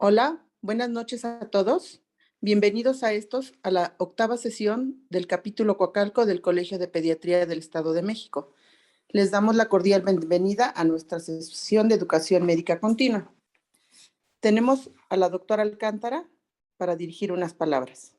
Hola, buenas noches a todos. Bienvenidos a la octava sesión del capítulo Coacalco del Colegio de Pediatría del Estado de México. Les damos la cordial bienvenida a nuestra sesión de educación médica continua. Tenemos a la doctora Alcántara para dirigir unas palabras.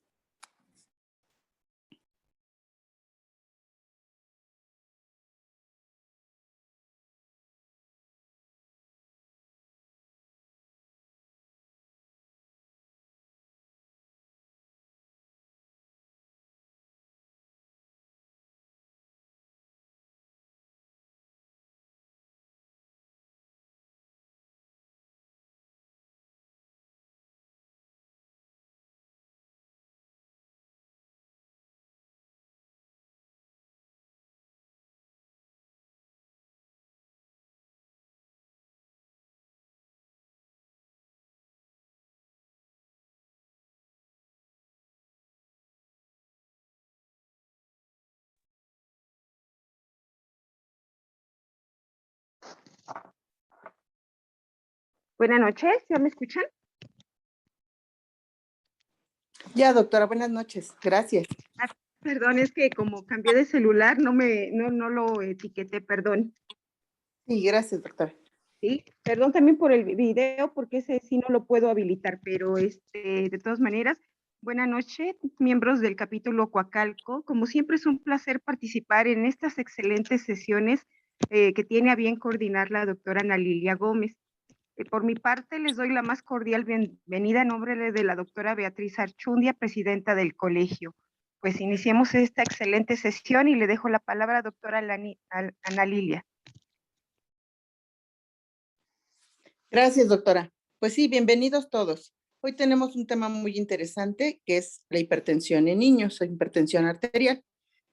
Buenas noches, ¿ya me escuchan? Ya, doctora, buenas noches. Gracias. Perdón, es que como cambié de celular, no lo etiqueté, perdón. Sí, gracias, doctora. Sí, perdón también por el video, porque ese sí no lo puedo habilitar, pero de todas maneras, buenas noches, miembros del capítulo Coacalco. Como siempre es un placer participar en estas excelentes sesiones que tiene a bien coordinar la doctora Ana Lilia Gómez. Por mi parte, les doy la más cordial bienvenida en nombre de la doctora Beatriz Archundia, presidenta del colegio. Pues iniciemos esta excelente sesión y le dejo la palabra a doctora Ana Lilia. Gracias, doctora. Pues sí, bienvenidos todos. Hoy tenemos un tema muy interesante que es la hipertensión en niños, la hipertensión arterial.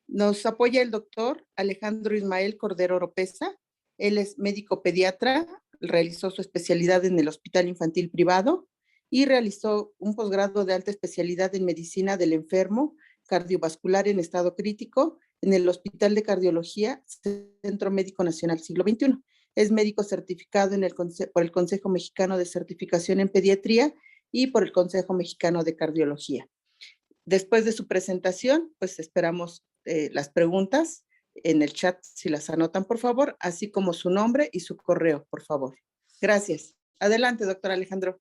Nos apoya el doctor Alejandro Ismael Cordero Oropesa. Él es médico pediatra, realizó su especialidad en el Hospital Infantil Privado y realizó un posgrado de alta especialidad en medicina del enfermo cardiovascular en estado crítico en el Hospital de Cardiología, Centro Médico Nacional Siglo XXI. Es médico certificado por el Consejo Mexicano de Certificación en Pediatría y por el Consejo Mexicano de Cardiología. Después de su presentación, pues esperamos las preguntas en el chat, si las anotan, por favor, así como su nombre y su correo, por favor. Gracias. Adelante, doctor Alejandro.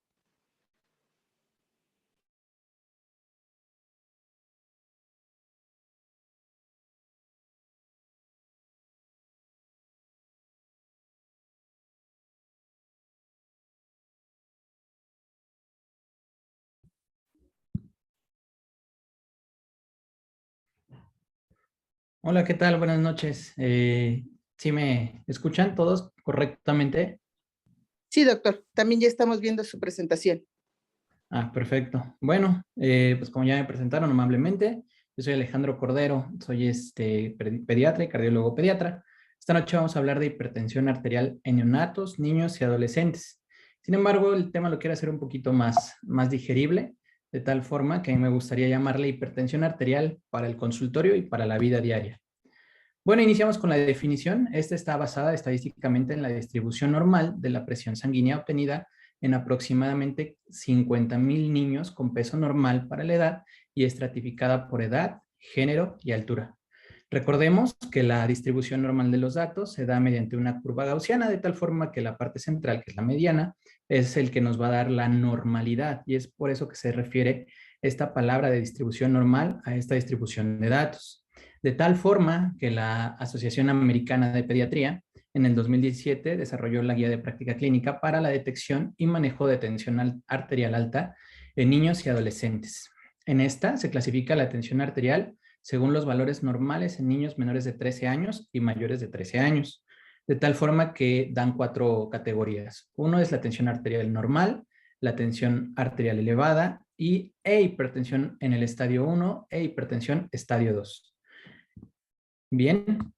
Hola, ¿qué tal? Buenas noches. ¿Sí me escuchan todos correctamente? Sí, doctor, también ya estamos viendo su presentación. Perfecto. Bueno, pues como ya me presentaron amablemente, yo soy Alejandro Cordero, soy pediatra y cardiólogo pediatra. Esta noche vamos a hablar de hipertensión arterial en neonatos, niños y adolescentes. Sin embargo, el tema lo quiero hacer un poquito más digerible, de tal forma que a mí me gustaría llamarle hipertensión arterial para el consultorio y para la vida diaria. Bueno, iniciamos con la definición. Esta está basada estadísticamente en la distribución normal de la presión sanguínea obtenida en aproximadamente 50,000 niños con peso normal para la edad y estratificada por edad, género y altura. Recordemos que la distribución normal de los datos se da mediante una curva gaussiana, de tal forma que la parte central, que es la mediana, es el que nos va a dar la normalidad, y es por eso que se refiere esta palabra de distribución normal a esta distribución de datos. De tal forma que la Asociación Americana de Pediatría en el 2017 desarrolló la guía de práctica clínica para la detección y manejo de tensión arterial alta en niños y adolescentes. En esta se clasifica la tensión arterial según los valores normales en niños menores de 13 años y mayores de 13 años, de tal forma que dan 4 categorías. Uno es la tensión arterial normal, la tensión arterial elevada e hipertensión en el estadio 1 e hipertensión estadio 2. Bien,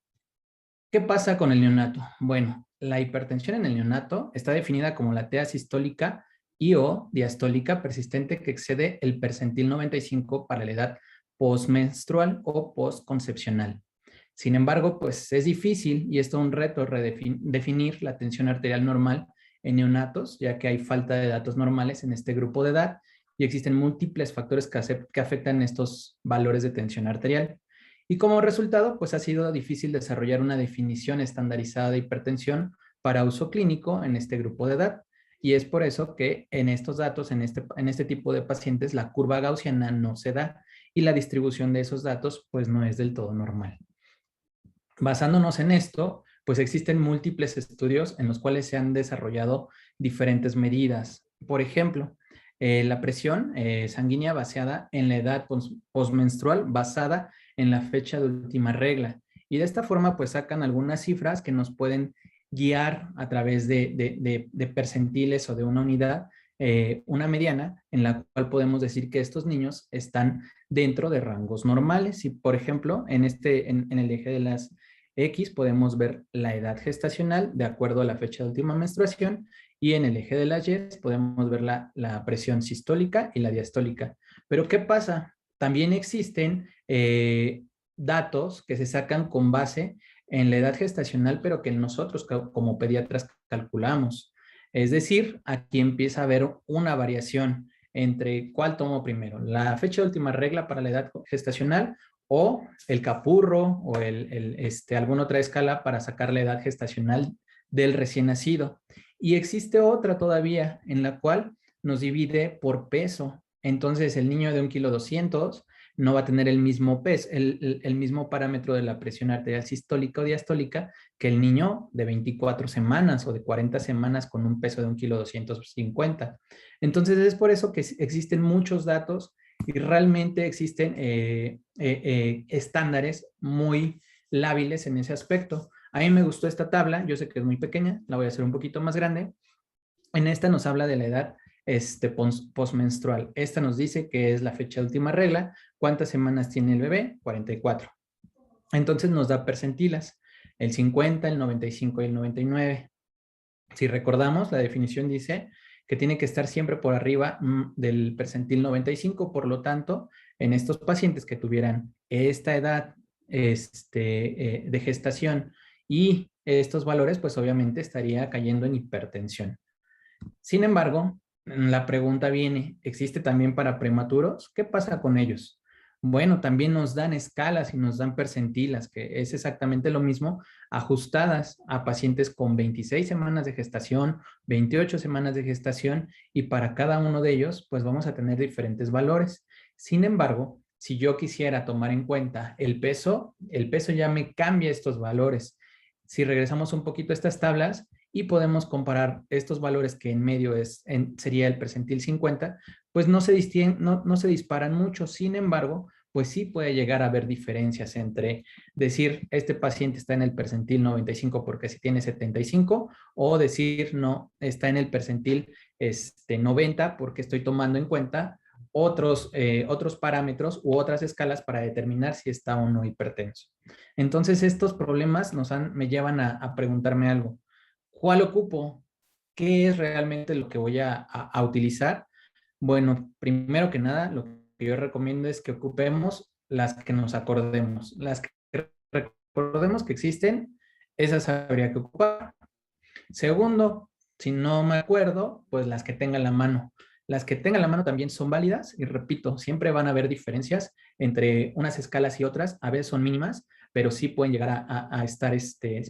¿qué pasa con el neonato? Bueno, la hipertensión en el neonato está definida como la TEA sistólica y o diastólica persistente que excede el percentil 95 para la edad postmenstrual o postconcepcional. Sin embargo, pues es difícil y es todo un reto definir la tensión arterial normal en neonatos, ya que hay falta de datos normales en este grupo de edad y existen múltiples factores que afectan estos valores de tensión arterial. Y como resultado, pues ha sido difícil desarrollar una definición estandarizada de hipertensión para uso clínico en este grupo de edad. Y es por eso que en estos datos, en este tipo de pacientes, la curva gaussiana no se da y la distribución de esos datos pues no es del todo normal. Basándonos en esto, pues existen múltiples estudios en los cuales se han desarrollado diferentes medidas. Por ejemplo, la presión sanguínea basada en la edad postmenstrual basada en la fecha de última regla. Y de esta forma, pues sacan algunas cifras que nos pueden guiar a través de percentiles o de una unidad, una mediana, en la cual podemos decir que estos niños están dentro de rangos normales. Y, por ejemplo, en el eje de las X podemos ver la edad gestacional de acuerdo a la fecha de última menstruación, y en el eje de las Y podemos ver la presión sistólica y la diastólica. Pero ¿qué pasa? También existen datos que se sacan con base en la edad gestacional, pero que nosotros como pediatras calculamos. Es decir, aquí empieza a haber una variación entre cuál tomo primero, la fecha de última regla para la edad gestacional o el capurro o alguna otra escala para sacar la edad gestacional del recién nacido. Y existe otra todavía en la cual nos divide por peso. Entonces el niño de 1,2 kg no va a tener el mismo peso, el mismo parámetro de la presión arterial sistólica o diastólica que el niño de 24 semanas o de 40 semanas con un peso de 1,250 kg. Entonces es por eso que existen muchos datos y realmente existen estándares muy lábiles en ese aspecto. A mí me gustó esta tabla, yo sé que es muy pequeña, la voy a hacer un poquito más grande. En esta nos habla de la edad postmenstrual. Esta nos dice que es la fecha de última regla. ¿Cuántas semanas tiene el bebé? 44. Entonces nos da percentilas, el 50, el 95 y el 99. Si recordamos, la definición dice que tiene que estar siempre por arriba del percentil 95, por lo tanto, en estos pacientes que tuvieran esta edad de gestación y estos valores, pues obviamente estaría cayendo en hipertensión. Sin embargo, la pregunta viene, ¿existe también para prematuros? ¿Qué pasa con ellos? Bueno, también nos dan escalas y nos dan percentilas, que es exactamente lo mismo, ajustadas a pacientes con 26 semanas de gestación, 28 semanas de gestación, y para cada uno de ellos, pues vamos a tener diferentes valores. Sin embargo, si yo quisiera tomar en cuenta el peso ya me cambia estos valores. Si regresamos un poquito a estas tablas y podemos comparar estos valores que en medio sería el percentil 50, pues no se disparan mucho. Sin embargo, pues sí puede llegar a haber diferencias entre decir este paciente está en el percentil 95 porque si tiene 75, o decir no, está en el percentil 90 porque estoy tomando en cuenta otros parámetros u otras escalas para determinar si está o no hipertenso. Entonces estos problemas me llevan a preguntarme algo. ¿Cuál ocupo? ¿Qué es realmente lo que voy a utilizar? Bueno, primero que nada, lo que yo recomiendo es que ocupemos las que nos acordemos. Las que recordemos que existen, esas habría que ocupar. Segundo, si no me acuerdo, pues las que tenga la mano. Las que tenga la mano también son válidas y repito, siempre van a haber diferencias entre unas escalas y otras, a veces son mínimas, pero sí pueden llegar a estar,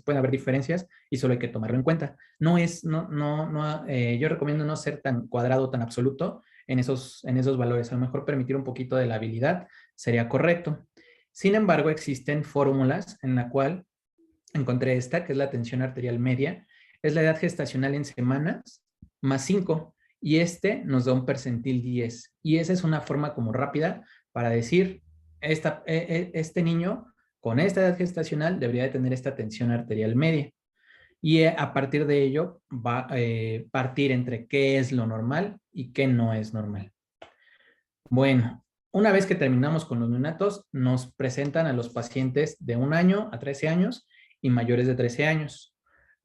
pueden haber diferencias y solo hay que tomarlo en cuenta. Yo recomiendo no ser tan cuadrado, tan absoluto en esos valores. A lo mejor permitir un poquito de la habilidad sería correcto. Sin embargo, existen fórmulas en la cual encontré esta, que es la tensión arterial media, es la edad gestacional en semanas más 5, y nos da un percentil 10. Y esa es una forma como rápida para decir, este niño con esta edad gestacional debería de tener esta tensión arterial media. Y a partir de ello va a partir entre qué es lo normal y qué no es normal. Bueno, una vez que terminamos con los neonatos, nos presentan a los pacientes de 1 año a 13 años y mayores de 13 años.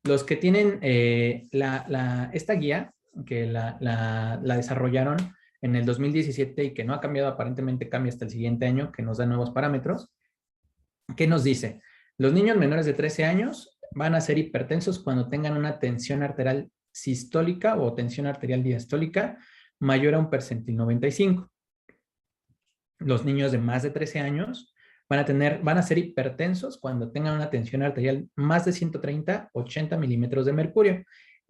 Los que tienen esta guía, que la desarrollaron en el 2017 y que no ha cambiado, aparentemente cambia hasta el siguiente año, que nos da nuevos parámetros. ¿Qué nos dice? Los niños menores de 13 años van a ser hipertensos cuando tengan una tensión arterial sistólica o tensión arterial diastólica mayor a un percentil 95. Los niños de más de 13 años van a ser hipertensos cuando tengan una tensión arterial más de 130, 80 milímetros de mercurio,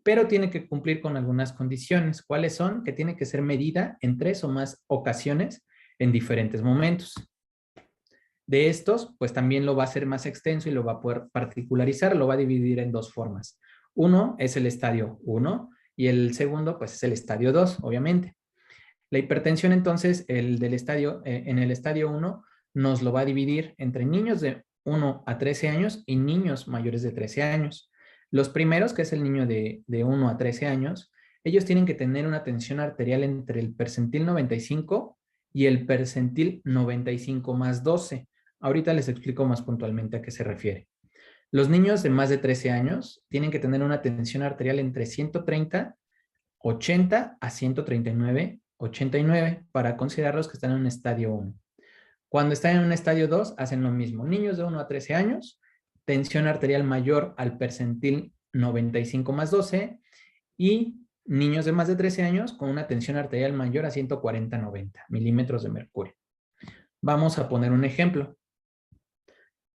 pero tiene que cumplir con algunas condiciones. ¿Cuáles son? Que tiene que ser medida en 3 o más ocasiones en diferentes momentos. De estos, pues también lo va a hacer más extenso y lo va a poder particularizar, lo va a dividir en 2 formas. Uno es el estadio 1 y el segundo, pues es el estadio 2, obviamente. La hipertensión, entonces, en el estadio 1, nos lo va a dividir entre niños de 1 a 13 años y niños mayores de 13 años. Los primeros, que es el niño de 1 a 13 años, ellos tienen que tener una tensión arterial entre el percentil 95 y el percentil 95 más 12. Ahorita les explico más puntualmente a qué se refiere. Los niños de más de 13 años tienen que tener una tensión arterial entre 130, 80 a 139, 89 para considerarlos que están en un estadio 1. Cuando están en un estadio 2, hacen lo mismo. Niños de 1 a 13 años, tensión arterial mayor al percentil 95 más 12 y niños de más de 13 años con una tensión arterial mayor a 140-90 milímetros de mercurio. Vamos a poner un ejemplo.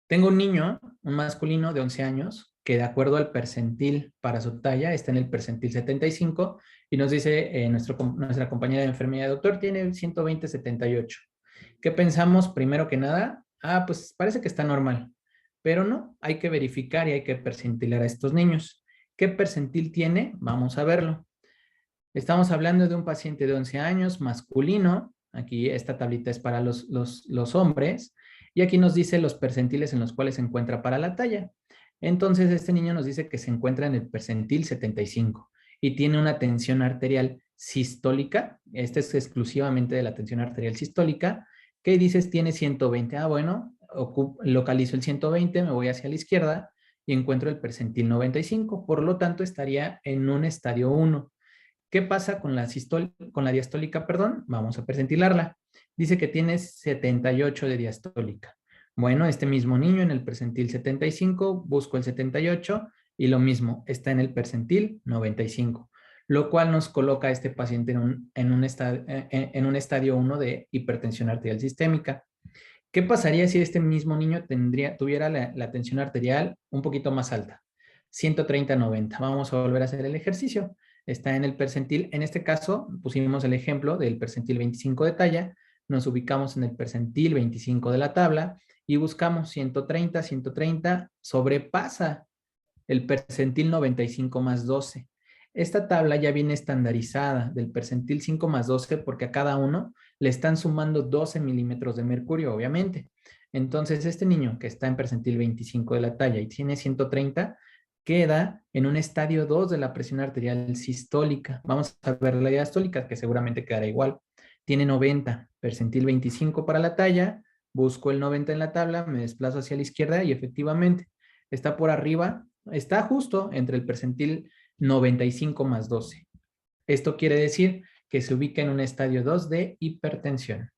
Tengo un niño, un masculino de 11 años, que de acuerdo al percentil para su talla está en el percentil 75 y nos dice nuestra compañera de enfermería, doctor, tiene 120-78. ¿Qué pensamos primero que nada? Pues parece que está normal, pero no, hay que verificar y hay que percentilar a estos niños. ¿Qué percentil tiene? Vamos a verlo. Estamos hablando de un paciente de 11 años, masculino. Aquí esta tablita es para los hombres. Y aquí nos dice los percentiles en los cuales se encuentra para la talla. Entonces, este niño nos dice que se encuentra en el percentil 75 y tiene una tensión arterial sistólica. Este es exclusivamente de la tensión arterial sistólica. ¿Qué dices? Tiene 120. Bueno, localizo el 120, me voy hacia la izquierda y encuentro el percentil 95. Por lo tanto, estaría en un estadio 1. ¿Qué pasa con la diastólica? Vamos a percentilarla. Dice que tiene 78 de diastólica. Bueno, este mismo niño en el percentil 75, busco el 78 y lo mismo, está en el percentil 95, lo cual nos coloca a este paciente en un estadio 1 de hipertensión arterial sistémica. ¿Qué pasaría si este mismo niño tuviera la tensión arterial un poquito más alta? 130-90. Vamos a volver a hacer el ejercicio. Está en el percentil, en este caso pusimos el ejemplo del percentil 25 de talla, nos ubicamos en el percentil 25 de la tabla y buscamos 130, 130, sobrepasa el percentil 95 más 12. Esta tabla ya viene estandarizada del percentil 5 más 12 porque a cada uno le están sumando 12 milímetros de mercurio, obviamente. Entonces, este niño que está en percentil 25 de la talla y tiene 130, queda en un estadio 2 de la presión arterial sistólica. Vamos a ver la diastólica, que seguramente quedará igual. Tiene 90, percentil 25 para la talla, busco el 90 en la tabla, me desplazo hacia la izquierda y efectivamente está por arriba, está justo entre el percentil 95 más 12. Esto quiere decir que se ubica en un estadio 2 de hipertensión.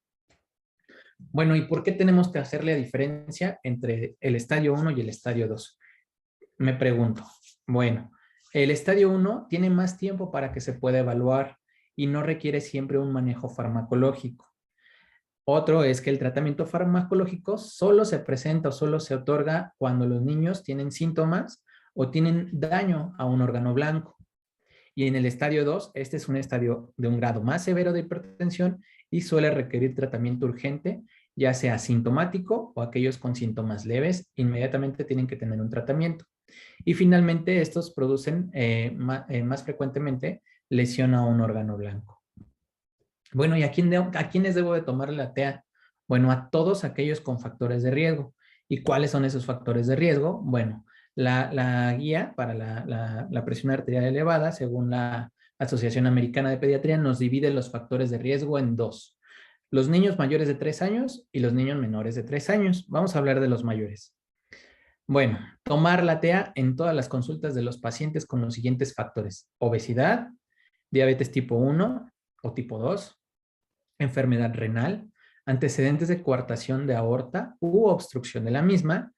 Bueno, ¿y por qué tenemos que hacerle la diferencia entre el estadio 1 y el estadio 2? Me pregunto, bueno, el estadio 1 tiene más tiempo para que se pueda evaluar y no requiere siempre un manejo farmacológico. Otro es que el tratamiento farmacológico solo se presenta o solo se otorga cuando los niños tienen síntomas o tienen daño a un órgano blanco. Y en el estadio 2, este es un estadio de un grado más severo de hipertensión y suele requerir tratamiento urgente, ya sea asintomático o aquellos con síntomas leves, inmediatamente tienen que tener un tratamiento. Y finalmente, estos producen más frecuentemente lesión a un órgano blanco. Bueno, ¿y a quiénes debo de tomarle la TEA? Bueno, a todos aquellos con factores de riesgo. ¿Y cuáles son esos factores de riesgo? Bueno, la guía para la presión arterial elevada, según la Asociación Americana de Pediatría, nos divide los factores de riesgo en 2. Los niños mayores de 3 años y los niños menores de 3 años. Vamos a hablar de los mayores. Bueno, tomar la TEA en todas las consultas de los pacientes con los siguientes factores: obesidad, diabetes tipo 1 o tipo 2, enfermedad renal, antecedentes de coartación de aorta u obstrucción de la misma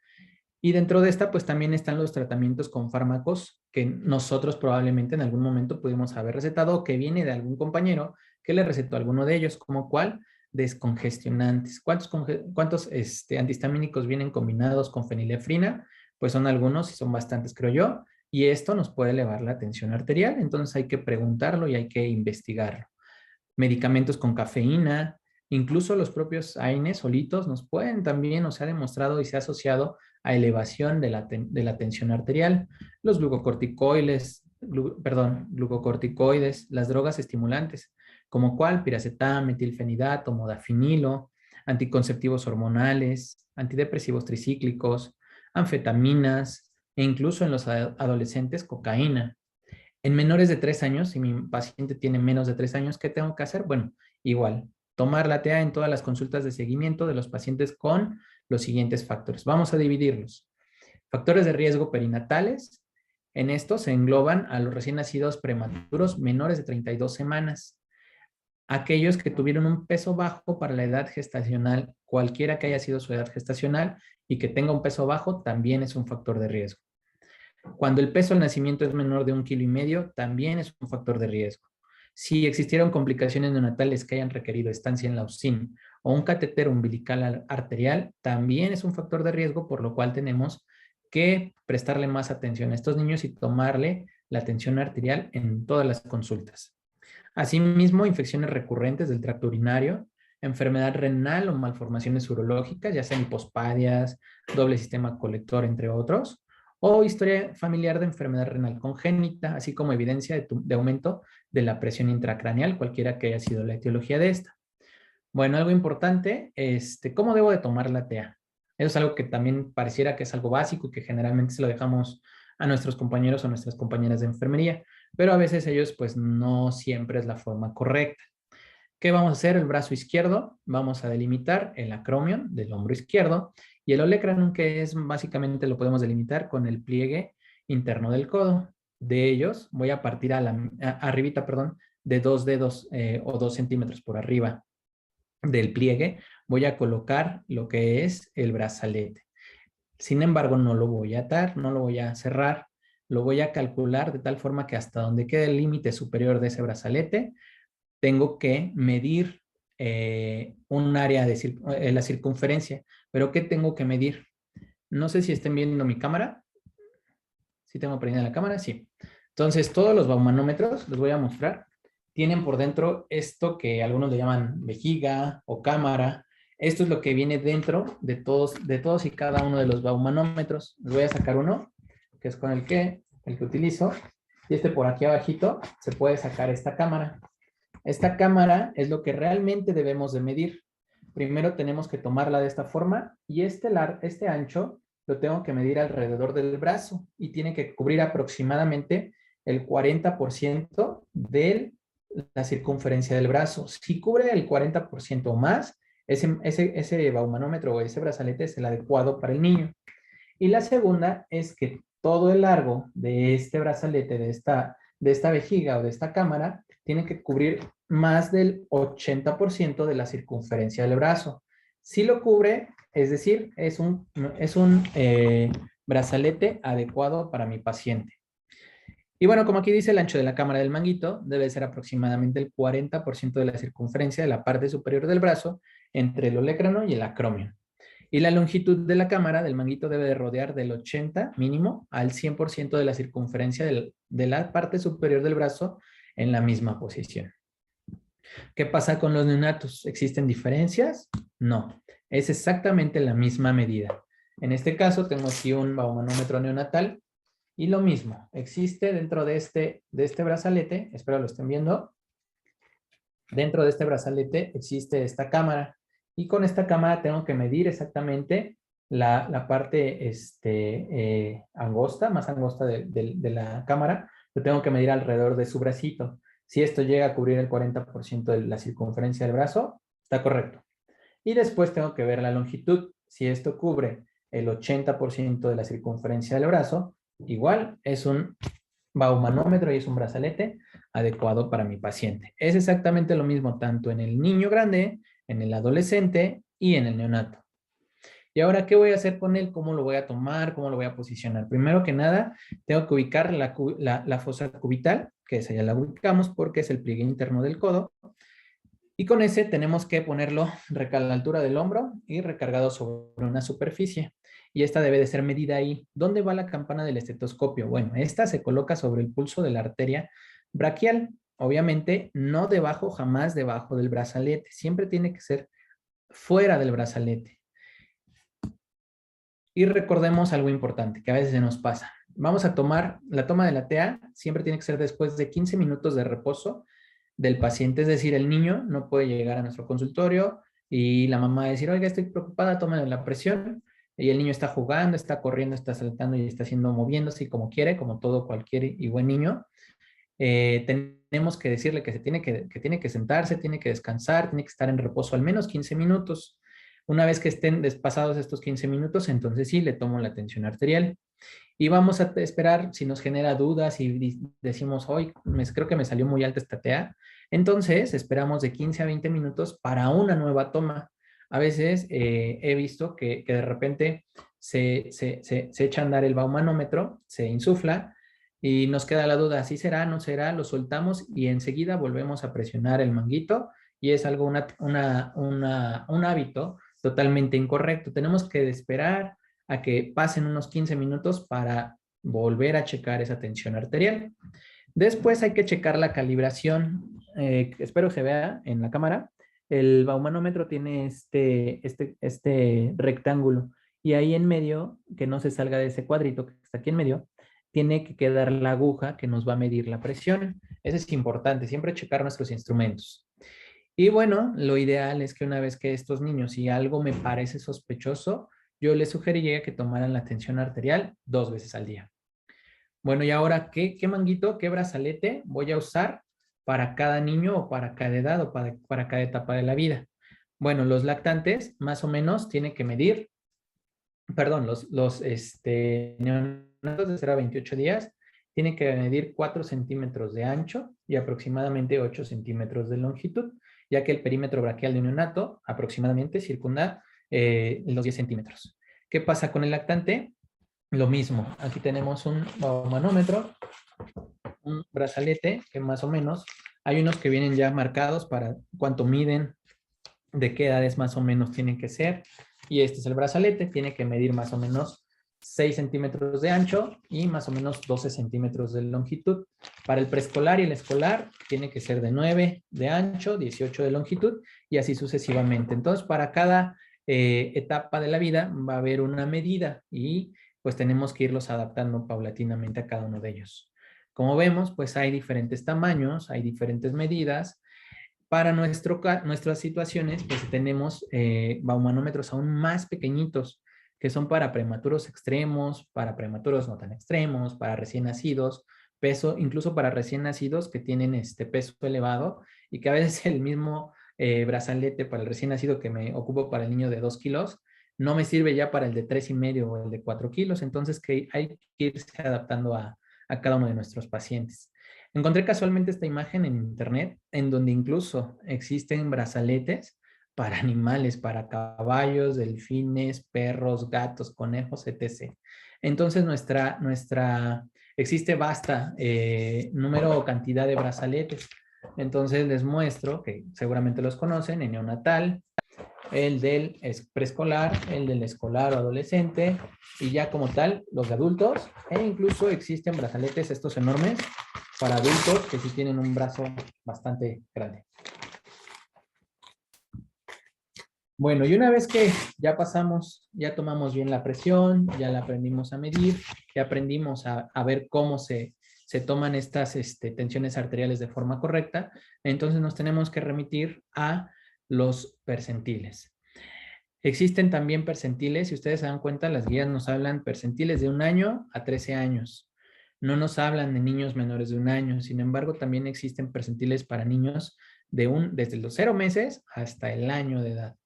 Y dentro de esta, pues también están los tratamientos con fármacos que nosotros probablemente en algún momento pudimos haber recetado o que viene de algún compañero que le recetó alguno de ellos, como cuál, descongestionantes. ¿Cuántos antihistamínicos vienen combinados con fenilefrina? Pues son algunos y son bastantes, creo yo. Y esto nos puede elevar la tensión arterial, entonces hay que preguntarlo y hay que investigarlo. Medicamentos con cafeína, incluso los propios AINES solitos nos pueden también, o se ha demostrado y se ha asociado a elevación de la tensión arterial. Los glucocorticoides, las drogas estimulantes, como cuál, piracetam, metilfenidato, modafinilo, anticonceptivos hormonales, antidepresivos tricíclicos, anfetaminas e incluso en los adolescentes cocaína. En menores de 3 años, si mi paciente tiene menos de 3 años, ¿qué tengo que hacer? Bueno, igual, tomar la TEA en todas las consultas de seguimiento de los pacientes con los siguientes factores. Vamos a dividirlos. Factores de riesgo perinatales. En estos se engloban a los recién nacidos prematuros menores de 32 semanas. Aquellos que tuvieron un peso bajo para la edad gestacional, cualquiera que haya sido su edad gestacional y que tenga un peso bajo, también es un factor de riesgo. Cuando el peso al nacimiento es menor de 1,5 kilos, también es un factor de riesgo. Si existieron complicaciones neonatales que hayan requerido estancia en la UCIN o un catéter umbilical arterial, también es un factor de riesgo, por lo cual tenemos que prestarle más atención a estos niños y tomarle la tensión arterial en todas las consultas. Asimismo, infecciones recurrentes del tracto urinario, enfermedad renal o malformaciones urológicas, ya sean hipospadias, doble sistema colector, entre otros, o historia familiar de enfermedad renal congénita, así como evidencia de aumento de la presión intracraneal, cualquiera que haya sido la etiología de esta. Bueno, algo importante, ¿cómo debo de tomar la TEA? Eso es algo que también pareciera que es algo básico y que generalmente se lo dejamos a nuestros compañeros o nuestras compañeras de enfermería, pero a veces ellos pues no siempre es la forma correcta. ¿Qué vamos a hacer? El brazo izquierdo, vamos a delimitar el acromion del hombro izquierdo y el olecranon, que es básicamente lo podemos delimitar con el pliegue interno del codo. De ellos voy a partir arribita, perdón, de 2 dedos o 2 centímetros por arriba del pliegue, voy a colocar lo que es el brazalete. Sin embargo, no lo voy a atar, no lo voy a cerrar, lo voy a calcular de tal forma que hasta donde quede el límite superior de ese brazalete, tengo que medir un área de la circunferencia. ¿Pero qué tengo que medir? No sé si estén viendo mi cámara. ¿Sí tengo prendida la cámara? Sí. Entonces, todos los baumanómetros, les voy a mostrar, tienen por dentro esto que algunos le llaman vejiga o cámara. Esto es lo que viene dentro de todos y cada uno de los baumanómetros. Les voy a sacar uno, que es con el que utilizo. Y por aquí abajito se puede sacar esta cámara. Esta cámara es lo que realmente debemos de medir. Primero tenemos que tomarla de esta forma y este ancho lo tengo que medir alrededor del brazo y tiene que cubrir aproximadamente el 40% de la circunferencia del brazo. Si cubre el 40% o más, ese baumanómetro o ese brazalete es el adecuado para el niño. Y la segunda es que todo el largo de este brazalete, de esta vejiga o de esta cámara, tiene que cubrir más del 80% de la circunferencia del brazo. Si lo cubre, es decir, es un brazalete adecuado para mi paciente. Y bueno, como aquí dice, el ancho de la cámara del manguito debe ser aproximadamente el 40% de la circunferencia de la parte superior del brazo entre el olecrano y el acromion. Y la longitud de la cámara del manguito debe de rodear del 80 mínimo al 100% de la circunferencia de la parte superior del brazo en la misma posición. ¿Qué pasa con los neonatos? ¿Existen diferencias? No, es exactamente la misma medida. En este caso tengo aquí un baumanómetro neonatal y lo mismo, existe dentro de este brazalete, espero lo estén viendo, dentro de este brazalete existe esta cámara y con esta cámara tengo que medir exactamente la parte angosta, más angosta de la cámara, lo tengo que medir alrededor de su bracito. Si esto llega a cubrir el 40% de la circunferencia del brazo, está correcto. Y después tengo que ver la longitud. Si esto cubre el 80% de la circunferencia del brazo, igual es un baumanómetro y es un brazalete adecuado para mi paciente. Es exactamente lo mismo tanto en el niño grande, en el adolescente y en el neonato. ¿Y ahora qué voy a hacer con él? ¿Cómo lo voy a tomar? ¿Cómo lo voy a posicionar? Primero que nada, tengo que ubicar la fosa cubital, que esa ya la ubicamos porque es el pliegue interno del codo. Y con ese tenemos que ponerlo a la altura del hombro y recargado sobre una superficie. Y esta debe de ser medida ahí. ¿Dónde va la campana del estetoscopio? Bueno, esta se coloca sobre el pulso de la arteria braquial. Obviamente, no debajo, jamás debajo del brazalete. Siempre tiene que ser fuera del brazalete. Y recordemos algo importante que a veces se nos pasa. Vamos a tomar la toma de la TA, siempre tiene que ser después de 15 minutos de reposo del paciente, es decir, el niño no puede llegar a nuestro consultorio y la mamá decir, oiga, estoy preocupada, tómale la presión, y el niño está jugando, está corriendo, está saltando y está haciendo, moviéndose como quiere, como todo cualquier y buen niño. Tenemos que decirle que tiene que sentarse, tiene que descansar, tiene que estar en reposo al menos 15 minutos. Una vez que estén despasados estos 15 minutos, entonces sí le tomo la tensión arterial. Y vamos a esperar si nos genera dudas y decimos, hoy creo que me salió muy alta esta TA. Entonces esperamos de 15 a 20 minutos para una nueva toma. A veces he visto que de repente se echa a andar el baumanómetro, se insufla y nos queda la duda, ¿sí será, no será? Lo soltamos y enseguida volvemos a presionar el manguito y es algo, un hábito totalmente incorrecto. Tenemos que esperar a que pasen unos 15 minutos para volver a checar esa tensión arterial. Después hay que checar la calibración. Espero se vea en la cámara. El baumanómetro tiene este rectángulo y ahí en medio, que no se salga de ese cuadrito que está aquí en medio, tiene que quedar la aguja que nos va a medir la presión. Eso es importante, siempre checar nuestros instrumentos. Y bueno, lo ideal es que una vez que estos niños, si algo me parece sospechoso, yo les sugeriría que tomaran la tensión arterial 2 veces al día. Bueno, y ahora, ¿qué manguito, qué brazalete voy a usar para cada niño o para cada edad o para cada etapa de la vida? Bueno, los lactantes más o menos tienen que medir, perdón, los neonatos de 0 a 28 días tienen que medir 4 centímetros de ancho y aproximadamente 8 centímetros de longitud, ya que el perímetro braquial de un neonato aproximadamente circunda los 10 centímetros. ¿Qué pasa con el lactante? Lo mismo, aquí tenemos un manómetro, un brazalete que más o menos, hay unos que vienen ya marcados para cuánto miden, de qué edades más o menos tienen que ser, y este es el brazalete, tiene que medir más o menos 6 centímetros de ancho y más o menos 12 centímetros de longitud. Para el preescolar y el escolar tiene que ser de 9 de ancho, 18 de longitud y así sucesivamente. Entonces, para cada etapa de la vida va a haber una medida y pues tenemos que irlos adaptando paulatinamente a cada uno de ellos. Como vemos, pues hay diferentes tamaños, hay diferentes medidas. Para nuestras situaciones, pues tenemos baumanómetros aún más pequeñitos, que son para prematuros extremos, para prematuros no tan extremos, para recién nacidos, peso, incluso para recién nacidos que tienen este peso elevado y que a veces el mismo brazalete para el recién nacido que me ocupo para el niño de 2 kilos, no me sirve ya para el de 3,5 o el de 4 kilos, entonces que hay que irse adaptando a cada uno de nuestros pacientes. Encontré casualmente esta imagen en internet en donde incluso existen brazaletes para animales, para caballos, delfines, perros, gatos, conejos, etc. Entonces existe vasta número o cantidad de brazaletes. Entonces les muestro, que seguramente los conocen, el neonatal, el del preescolar, el del escolar o adolescente, y ya como tal, los de adultos, e incluso existen brazaletes estos enormes para adultos que sí tienen un brazo bastante grande. Bueno, y una vez que ya pasamos, ya tomamos bien la presión, ya la aprendimos a medir, ya aprendimos a ver cómo se toman estas tensiones arteriales de forma correcta, entonces nos tenemos que remitir a los percentiles. Existen también percentiles, si ustedes se dan cuenta, las guías nos hablan percentiles de 1 año a 13 años. No nos hablan de niños menores de 1 año, sin embargo, también existen percentiles para niños desde los 0 meses hasta el año de edad.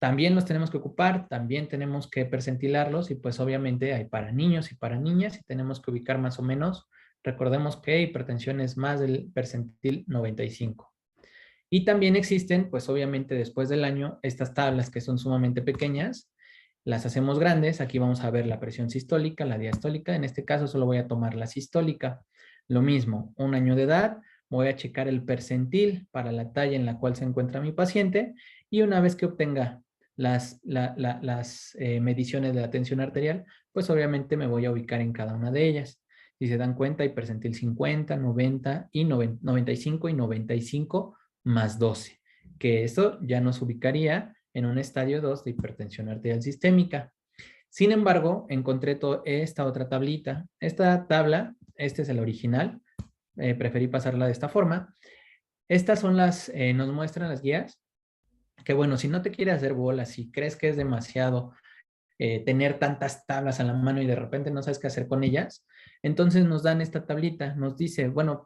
También los tenemos que ocupar, también tenemos que percentilarlos y pues obviamente hay para niños y para niñas y tenemos que ubicar más o menos, recordemos que hipertensión es más del percentil 95. Y también existen, pues obviamente después del año, estas tablas que son sumamente pequeñas, las hacemos grandes. Aquí vamos a ver la presión sistólica, la diastólica. En este caso solo voy a tomar la sistólica. Lo mismo, 1 año de edad, voy a checar el percentil para la talla en la cual se encuentra mi paciente y una vez que obtenga las mediciones de la tensión arterial, pues obviamente me voy a ubicar en cada una de ellas. Si se dan cuenta, hay percentil 50, 90 y 95 y 95 más 12, que eso ya nos ubicaría en un estadio 2 de hipertensión arterial sistémica. Sin embargo, encontré esta otra tablita. Esta tabla, este es el original, preferí pasarla de esta forma. Estas son nos muestran las guías, que bueno, si no te quieres hacer bolas, si crees que es demasiado tener tantas tablas a la mano y de repente no sabes qué hacer con ellas, entonces nos dan esta tablita, nos dice, bueno,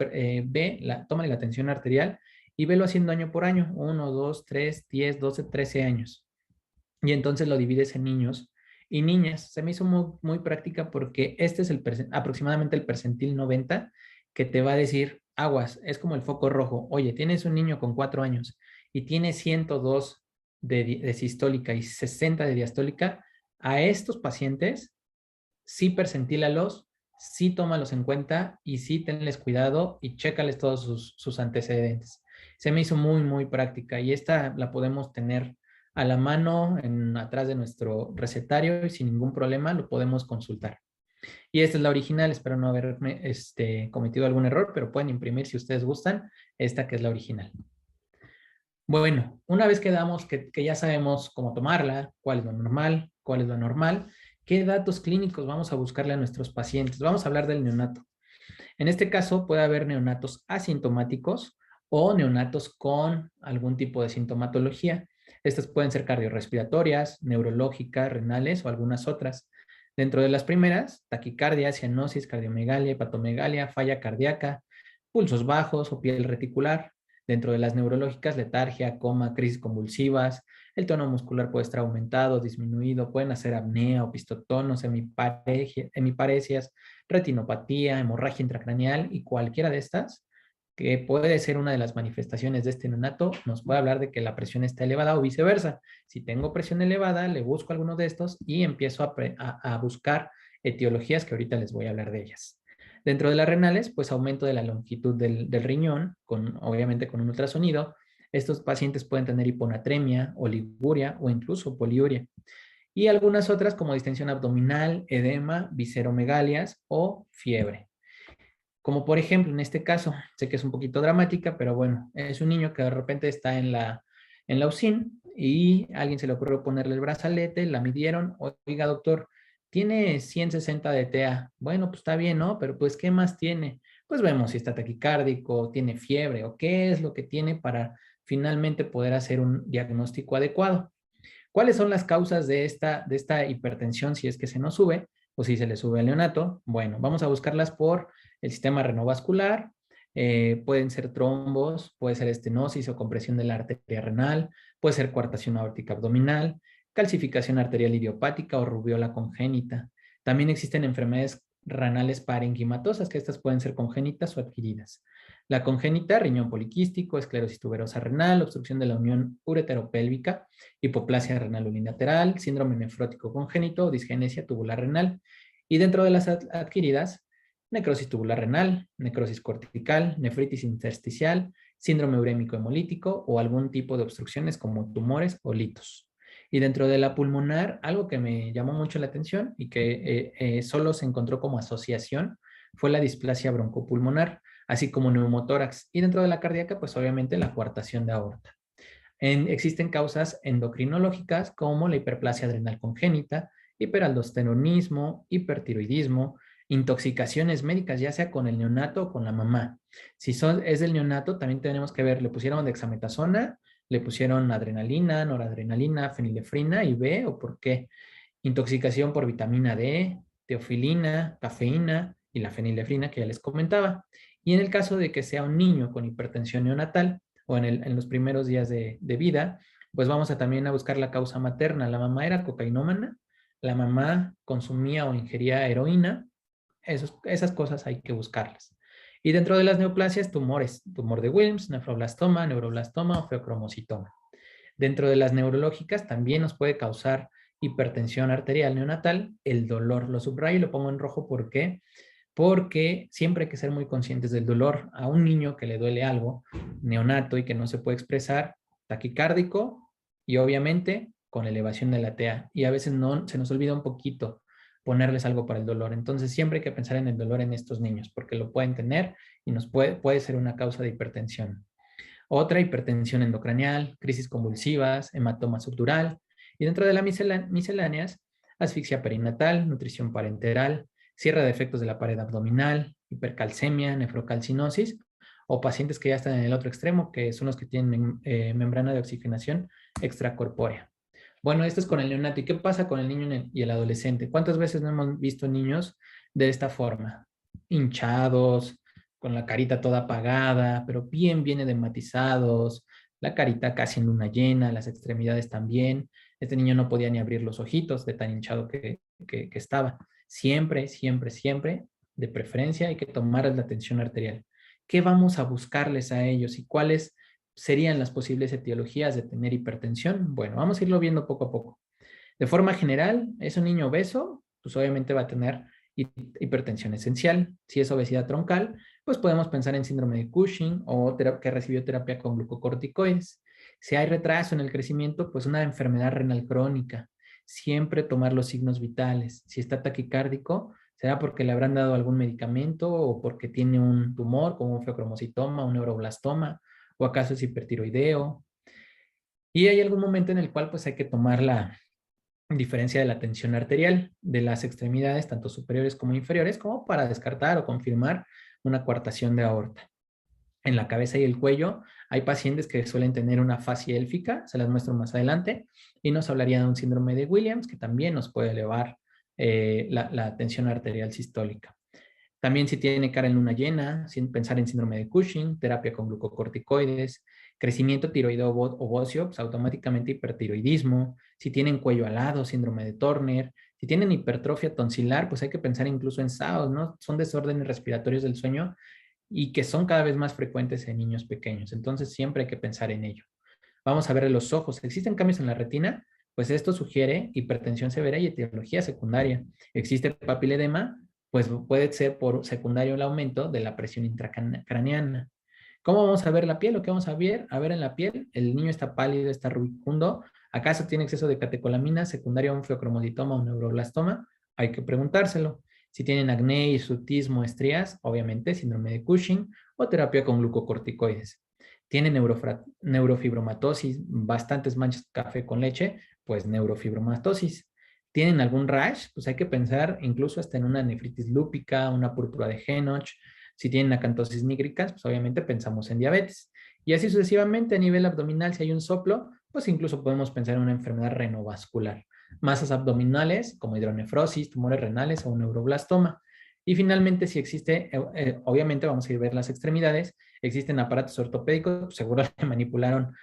tómale la tensión arterial y velo haciendo año por año, 1, 2, 3, 10, 12, 13 años. Y entonces lo divides en niños y niñas. Se me hizo muy, muy práctica porque este es aproximadamente el percentil 90 que te va a decir, aguas, es como el foco rojo. Oye, tienes un niño con 4 años y tiene 102 de sistólica y 60 de diastólica. A estos pacientes, sí percentílalos, sí tómalos en cuenta y sí tenles cuidado y chécales todos sus antecedentes. Se me hizo muy, muy práctica y esta la podemos tener a la mano atrás de nuestro recetario y sin ningún problema lo podemos consultar. Y esta es la original, espero no haberme cometido algún error, pero pueden imprimir si ustedes gustan esta que es la original. Bueno, una vez que damos que ya sabemos cómo tomarla, cuál es lo normal, cuál es lo anormal, ¿qué datos clínicos vamos a buscarle a nuestros pacientes? Vamos a hablar del neonato. En este caso puede haber neonatos asintomáticos o neonatos con algún tipo de sintomatología. Estas pueden ser cardiorrespiratorias, neurológicas, renales o algunas otras. Dentro de las primeras, taquicardia, cianosis, cardiomegalia, hepatomegalia, falla cardíaca, pulsos bajos o piel reticular. Dentro de las neurológicas, letargia, coma, crisis convulsivas, el tono muscular puede estar aumentado, disminuido, pueden hacer apnea, opistotonos, hemiparesias, retinopatía, hemorragia intracraneal y cualquiera de estas, que puede ser una de las manifestaciones de este neonato, nos puede hablar de que la presión está elevada o viceversa. Si tengo presión elevada, le busco alguno de estos y empiezo a buscar etiologías que ahorita les voy a hablar de ellas. Dentro de las renales, pues aumento de la longitud del riñón, obviamente con un ultrasonido. Estos pacientes pueden tener hiponatremia, oliguria o incluso poliuria. Y algunas otras como distensión abdominal, edema, visceromegalias o fiebre. Como por ejemplo, en este caso, sé que es un poquito dramática, pero bueno, es un niño que de repente está en la UCIN y a alguien se le ocurrió ponerle el brazalete, la midieron, oiga doctor, tiene 160 de TA. Bueno, pues está bien, ¿no? Pero pues, ¿qué más tiene? Pues vemos si está taquicárdico, tiene fiebre o qué es lo que tiene para finalmente poder hacer un diagnóstico adecuado. ¿Cuáles son las causas de esta hipertensión si es que se nos sube o si se le sube al neonato? Bueno, vamos a buscarlas por el sistema renovascular, pueden ser trombos, puede ser estenosis o compresión de la arteria renal, puede ser coartación aórtica abdominal, calcificación arterial idiopática o rubiola congénita. También existen enfermedades renales parenquimatosas, que estas pueden ser congénitas o adquiridas. La congénita, riñón poliquístico, esclerosis tuberosa renal, obstrucción de la unión ureteropélvica, hipoplasia renal unilateral, síndrome nefrótico congénito, disgenesia tubular renal. Y dentro de las adquiridas, necrosis tubular renal, necrosis cortical, nefritis intersticial, síndrome urémico hemolítico o algún tipo de obstrucciones como tumores o litos. Y dentro de la pulmonar, algo que me llamó mucho la atención y que solo se encontró como asociación fue la displasia broncopulmonar, así como neumotórax. Y dentro de la cardíaca, pues obviamente la coartación de aorta. Existen causas endocrinológicas como la hiperplasia adrenal congénita, hiperaldosteronismo, hipertiroidismo, intoxicaciones médicas, ya sea con el neonato o con la mamá. Si es del neonato, también tenemos que ver, le pusieron dexametasona, le pusieron adrenalina, noradrenalina, fenilefrina y B, o por qué. Intoxicación por vitamina D, teofilina, cafeína y la fenilefrina que ya les comentaba. Y en el caso de que sea un niño con hipertensión neonatal o en los primeros días de vida, pues vamos también a buscar la causa materna. La mamá era cocainómana, la mamá consumía o ingería heroína, esas cosas hay que buscarlas. Y dentro de las neoplasias, tumores, tumor de Wilms, neuroblastoma o feocromocitoma. Dentro de las neurológicas también nos puede causar hipertensión arterial neonatal, el dolor. Lo subrayo y lo pongo en rojo, ¿por qué? Porque siempre hay que ser muy conscientes del dolor. A un niño que le duele algo, neonato, y que no se puede expresar, taquicárdico y obviamente con elevación de la TA. Y a veces no, se nos olvida un poquito ponerles algo para el dolor. Entonces siempre hay que pensar en el dolor en estos niños porque lo pueden tener y nos puede ser una causa de hipertensión. Otra, hipertensión endocranial, crisis convulsivas, hematoma subdural. Y dentro de las misceláneas, asfixia perinatal, nutrición parenteral, cierre de efectos de la pared abdominal, hipercalcemia, nefrocalcinosis, o pacientes que ya están en el otro extremo, que son los que tienen membrana de oxigenación extracorpórea. Bueno, esto es con el neonato. ¿Y qué pasa con el niño y el adolescente? ¿Cuántas veces no hemos visto niños de esta forma? Hinchados, con la carita toda apagada, pero bien edematizados, la carita casi en luna llena, las extremidades también. Este niño no podía ni abrir los ojitos de tan hinchado que estaba. Siempre, de preferencia, hay que tomar la tensión arterial. ¿Qué vamos a buscarles a ellos y cuáles serían las posibles etiologías de tener hipertensión? Bueno, vamos a irlo viendo poco a poco. De forma general, es un niño obeso, pues obviamente va a tener hipertensión esencial. Si es obesidad troncal, pues podemos pensar en síndrome de Cushing o que recibió terapia con glucocorticoides. Si hay retraso en el crecimiento, pues una enfermedad renal crónica. Siempre tomar los signos vitales. Si está taquicárdico, será porque le habrán dado algún medicamento o porque tiene un tumor como un feocromocitoma, un neuroblastoma, o acaso es hipertiroideo. Y hay algún momento en el cual pues hay que tomar la diferencia de la tensión arterial de las extremidades, tanto superiores como inferiores, como para descartar o confirmar una coartación de aorta. En la cabeza y el cuello hay pacientes que suelen tener una fascia élfica, se las muestro más adelante, y nos hablaría de un síndrome de Williams que también nos puede elevar la tensión arterial sistólica. También si tiene cara en luna llena, sin pensar en síndrome de Cushing, terapia con glucocorticoides, crecimiento tiroideo ovóseo, pues automáticamente hipertiroidismo. Si tienen cuello alado, síndrome de Turner. Si tienen hipertrofia tonsilar, pues hay que pensar incluso en SAOS, ¿no? Son desórdenes respiratorios del sueño y que son cada vez más frecuentes en niños pequeños. Entonces siempre hay que pensar en ello. Vamos a ver los ojos. ¿Existen cambios en la retina? Pues esto sugiere hipertensión severa y etiología secundaria. ¿Existe papiledema? Pues puede ser por secundario el aumento de la presión intracraneana. ¿Cómo vamos a ver la piel? Lo que vamos a ver en la piel, el niño está pálido, está rubicundo. ¿Acaso tiene exceso de catecolamina secundario a un feocromocitoma o neuroblastoma? Hay que preguntárselo. Si tienen acné, hirsutismo, estrías, obviamente síndrome de Cushing o terapia con glucocorticoides. Tienen neurofibromatosis, bastantes manchas de café con leche, pues neurofibromatosis. ¿Tienen algún rash? Pues hay que pensar incluso hasta en una nefritis lúpica, una púrpura de Henoch. Si tienen acantosis nígricas, pues obviamente pensamos en diabetes. Y así sucesivamente a nivel abdominal, si hay un soplo, pues incluso podemos pensar en una enfermedad renovascular. Masas abdominales como hidronefrosis, tumores renales o un neuroblastoma. Y finalmente, si existe, obviamente vamos a ir a ver las extremidades, existen aparatos ortopédicos, seguro le manipularon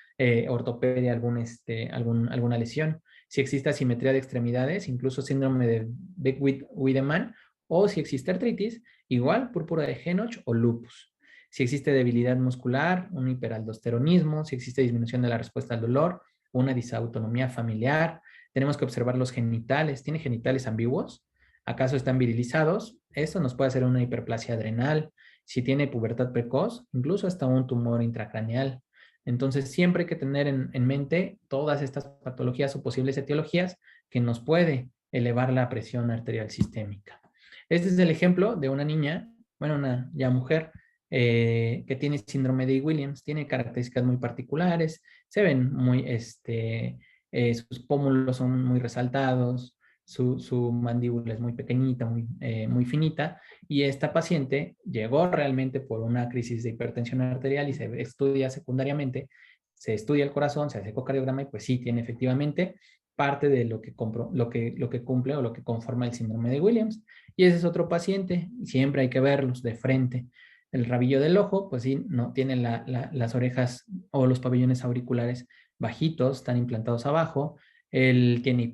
ortopedia alguna lesión. Si existe asimetría de extremidades, incluso síndrome de Beck-Wiedemann, o si existe artritis, igual púrpura de Henoch o lupus. Si existe debilidad muscular, un hiperaldosteronismo, si existe disminución de la respuesta al dolor, una disautonomía familiar, tenemos que observar los genitales. ¿Tiene genitales ambiguos? ¿Acaso están virilizados? Esto nos puede hacer una hiperplasia adrenal. Si tiene pubertad precoz, incluso hasta un tumor intracraneal. Entonces, siempre hay que tener en mente todas estas patologías o posibles etiologías que nos puede elevar la presión arterial sistémica. Este es el ejemplo de una niña, bueno, una ya mujer, que tiene síndrome de Williams, tiene características muy particulares, se ven muy, sus pómulos son muy resaltados, su mandíbula es muy pequeñita, muy finita, y esta paciente llegó realmente por una crisis de hipertensión arterial y se estudia secundariamente, se estudia el corazón, se hace ecocardiograma y pues sí, tiene efectivamente parte de lo que cumple o lo que conforma el síndrome de Williams. Y ese es otro paciente, siempre hay que verlos de frente. El rabillo del ojo, pues sí, no tiene las orejas o los pabellones auriculares bajitos, están implantados abajo. Él tiene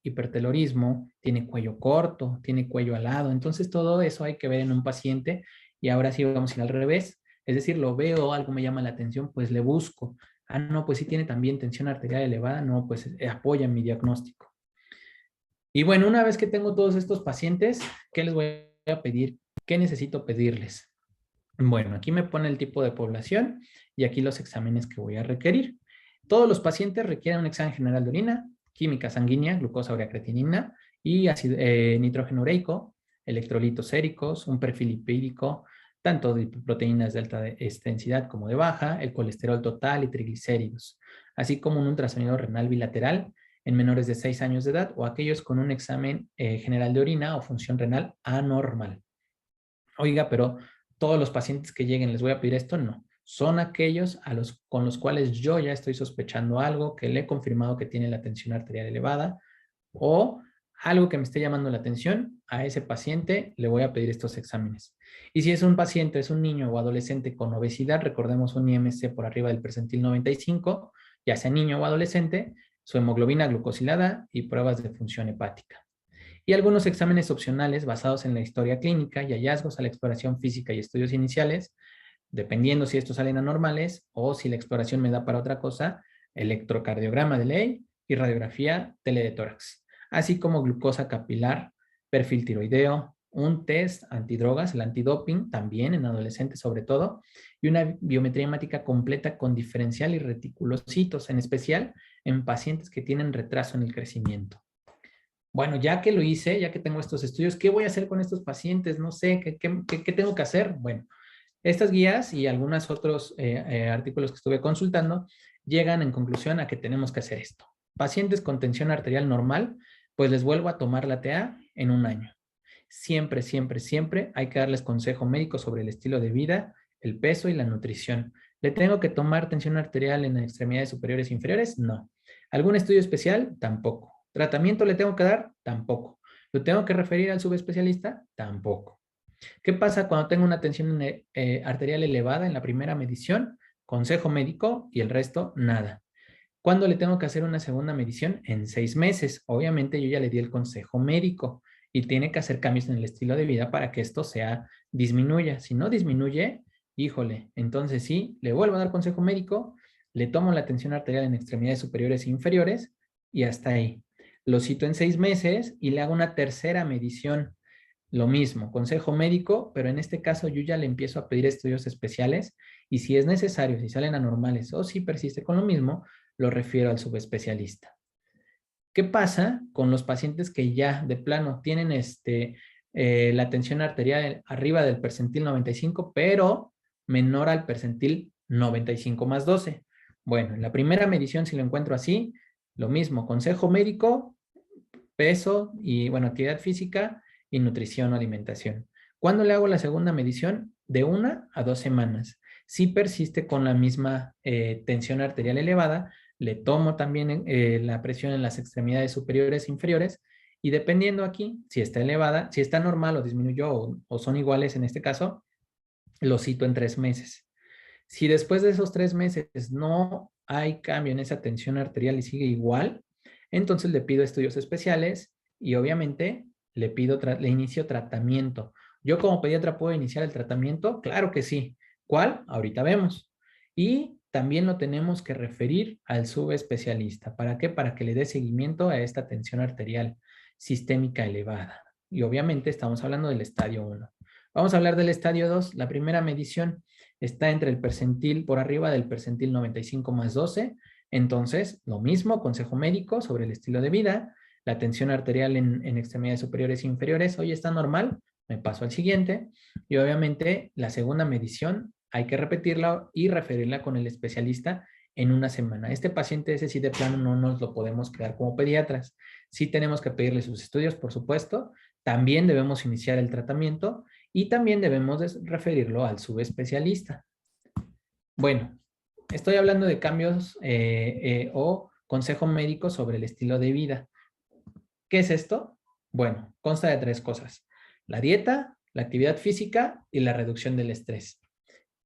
hipertelorismo, tiene cuello corto, tiene cuello alado. Entonces todo eso hay que ver en un paciente y ahora sí vamos a ir al revés. Es decir, lo veo, algo me llama la atención, pues le busco. Ah, no, pues sí tiene también tensión arterial elevada, no, pues apoya mi diagnóstico. Y bueno, una vez que tengo todos estos pacientes, ¿qué les voy a pedir? ¿Qué necesito pedirles? Bueno, aquí me pone el tipo de población y aquí los exámenes que voy a requerir. Todos los pacientes requieren un examen general de orina, química sanguínea, glucosa, urea, creatinina y nitrógeno ureico, electrolitos séricos, un perfil lipídico, tanto de proteínas de alta densidad como de baja, el colesterol total y triglicéridos, así como un ultrasonido renal bilateral en menores de 6 años de edad o aquellos con un examen general de orina o función renal anormal. Oiga, pero todos los pacientes que lleguen les voy a pedir esto, no. Son aquellos con los cuales yo ya estoy sospechando algo, que le he confirmado que tiene la tensión arterial elevada o algo que me esté llamando la atención, a ese paciente le voy a pedir estos exámenes. Y si es un paciente, es un niño o adolescente con obesidad, recordemos un IMC por arriba del percentil 95, ya sea niño o adolescente, su hemoglobina glucosilada y pruebas de función hepática. Y algunos exámenes opcionales basados en la historia clínica y hallazgos a la exploración física y estudios iniciales, dependiendo si estos salen anormales o si la exploración me da para otra cosa, electrocardiograma de ley y radiografía tele de tórax, así como glucosa capilar, perfil tiroideo, un test antidrogas, el antidoping, también en adolescentes sobre todo, y una biometría hemática completa con diferencial y reticulocitos, en especial en pacientes que tienen retraso en el crecimiento. Bueno, ya que lo hice, ya que tengo estos estudios, ¿qué voy a hacer con estos pacientes? No sé, ¿qué tengo que hacer? Bueno, estas guías y algunos otros artículos que estuve consultando llegan en conclusión a que tenemos que hacer esto. Pacientes con tensión arterial normal, pues les vuelvo a tomar la TA en un año. Siempre, siempre, siempre hay que darles consejo médico sobre el estilo de vida, el peso y la nutrición. ¿Le tengo que tomar tensión arterial en extremidades superiores e inferiores? No. ¿Algún estudio especial? Tampoco. ¿Tratamiento le tengo que dar? Tampoco. ¿Lo tengo que referir al subespecialista? Tampoco. ¿Qué pasa cuando tengo una tensión arterial elevada en la primera medición? Consejo médico y el resto, nada. ¿Cuándo le tengo que hacer una segunda medición? En 6 meses. Obviamente yo ya le di el consejo médico y tiene que hacer cambios en el estilo de vida para que esto disminuya. Si no disminuye, híjole, entonces sí, le vuelvo a dar consejo médico, le tomo la tensión arterial en extremidades superiores e inferiores y hasta ahí. Lo cito en 6 meses y le hago una tercera medición. Lo mismo, consejo médico, pero en este caso yo ya le empiezo a pedir estudios especiales y si es necesario, si salen anormales o si persiste con lo mismo, lo refiero al subespecialista. ¿Qué pasa con los pacientes que ya de plano tienen la tensión arterial arriba del percentil 95, pero menor al percentil 95 más 12? Bueno, en la primera medición, si lo encuentro así, lo mismo, consejo médico, peso y, bueno, actividad física y nutrición o alimentación. ¿Cuándo le hago la segunda medición? De 1 a 2 semanas. Si persiste con la misma tensión arterial elevada, le tomo también la presión en las extremidades superiores e inferiores y dependiendo aquí, si está elevada, si está normal o disminuyó o son iguales en este caso, lo cito en 3 meses. Si después de esos 3 meses no hay cambio en esa tensión arterial y sigue igual, entonces le pido estudios especiales y obviamente le inicio tratamiento. ¿Yo como pediatra puedo iniciar el tratamiento? Claro que sí. ¿Cuál? Ahorita vemos. Y también lo tenemos que referir al subespecialista. ¿Para qué? Para que le dé seguimiento a esta tensión arterial sistémica elevada. Y obviamente estamos hablando del estadio 1. Vamos a hablar del estadio 2. La primera medición está entre el percentil, por arriba del percentil 95 más 12. Entonces, lo mismo, consejo médico sobre el estilo de vida, la tensión arterial en extremidades superiores e inferiores, hoy está normal, me paso al siguiente. Y obviamente la segunda medición hay que repetirla y referirla con el especialista en una semana. Este paciente, ese sí de plano no nos lo podemos quedar como pediatras. Sí tenemos que pedirle sus estudios, por supuesto. También debemos iniciar el tratamiento y también debemos referirlo al subespecialista. Bueno, estoy hablando de cambios o consejo médico sobre el estilo de vida. ¿Qué es esto? Bueno, consta de 3 cosas. La dieta, la actividad física y la reducción del estrés.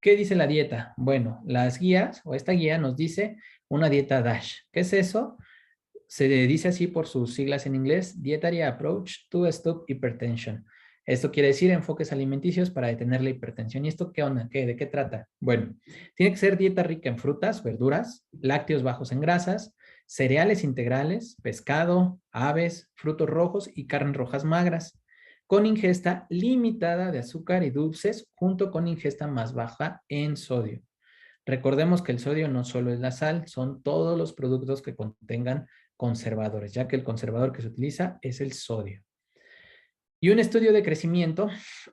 ¿Qué dice la dieta? Bueno, las guías o esta guía nos dice una dieta DASH. ¿Qué es eso? Se dice así por sus siglas en inglés, Dietary Approach to Stop Hypertension. Esto quiere decir enfoques alimenticios para detener la hipertensión. ¿Y esto qué onda? ¿De qué trata? Bueno, tiene que ser dieta rica en frutas, verduras, lácteos bajos en grasas, cereales integrales, pescado, aves, frutos rojos y carnes rojas magras, con ingesta limitada de azúcar y dulces, junto con ingesta más baja en sodio. Recordemos que el sodio no solo es la sal, son todos los productos que contengan conservadores, ya que el conservador que se utiliza es el sodio. Y un estudio de crecimiento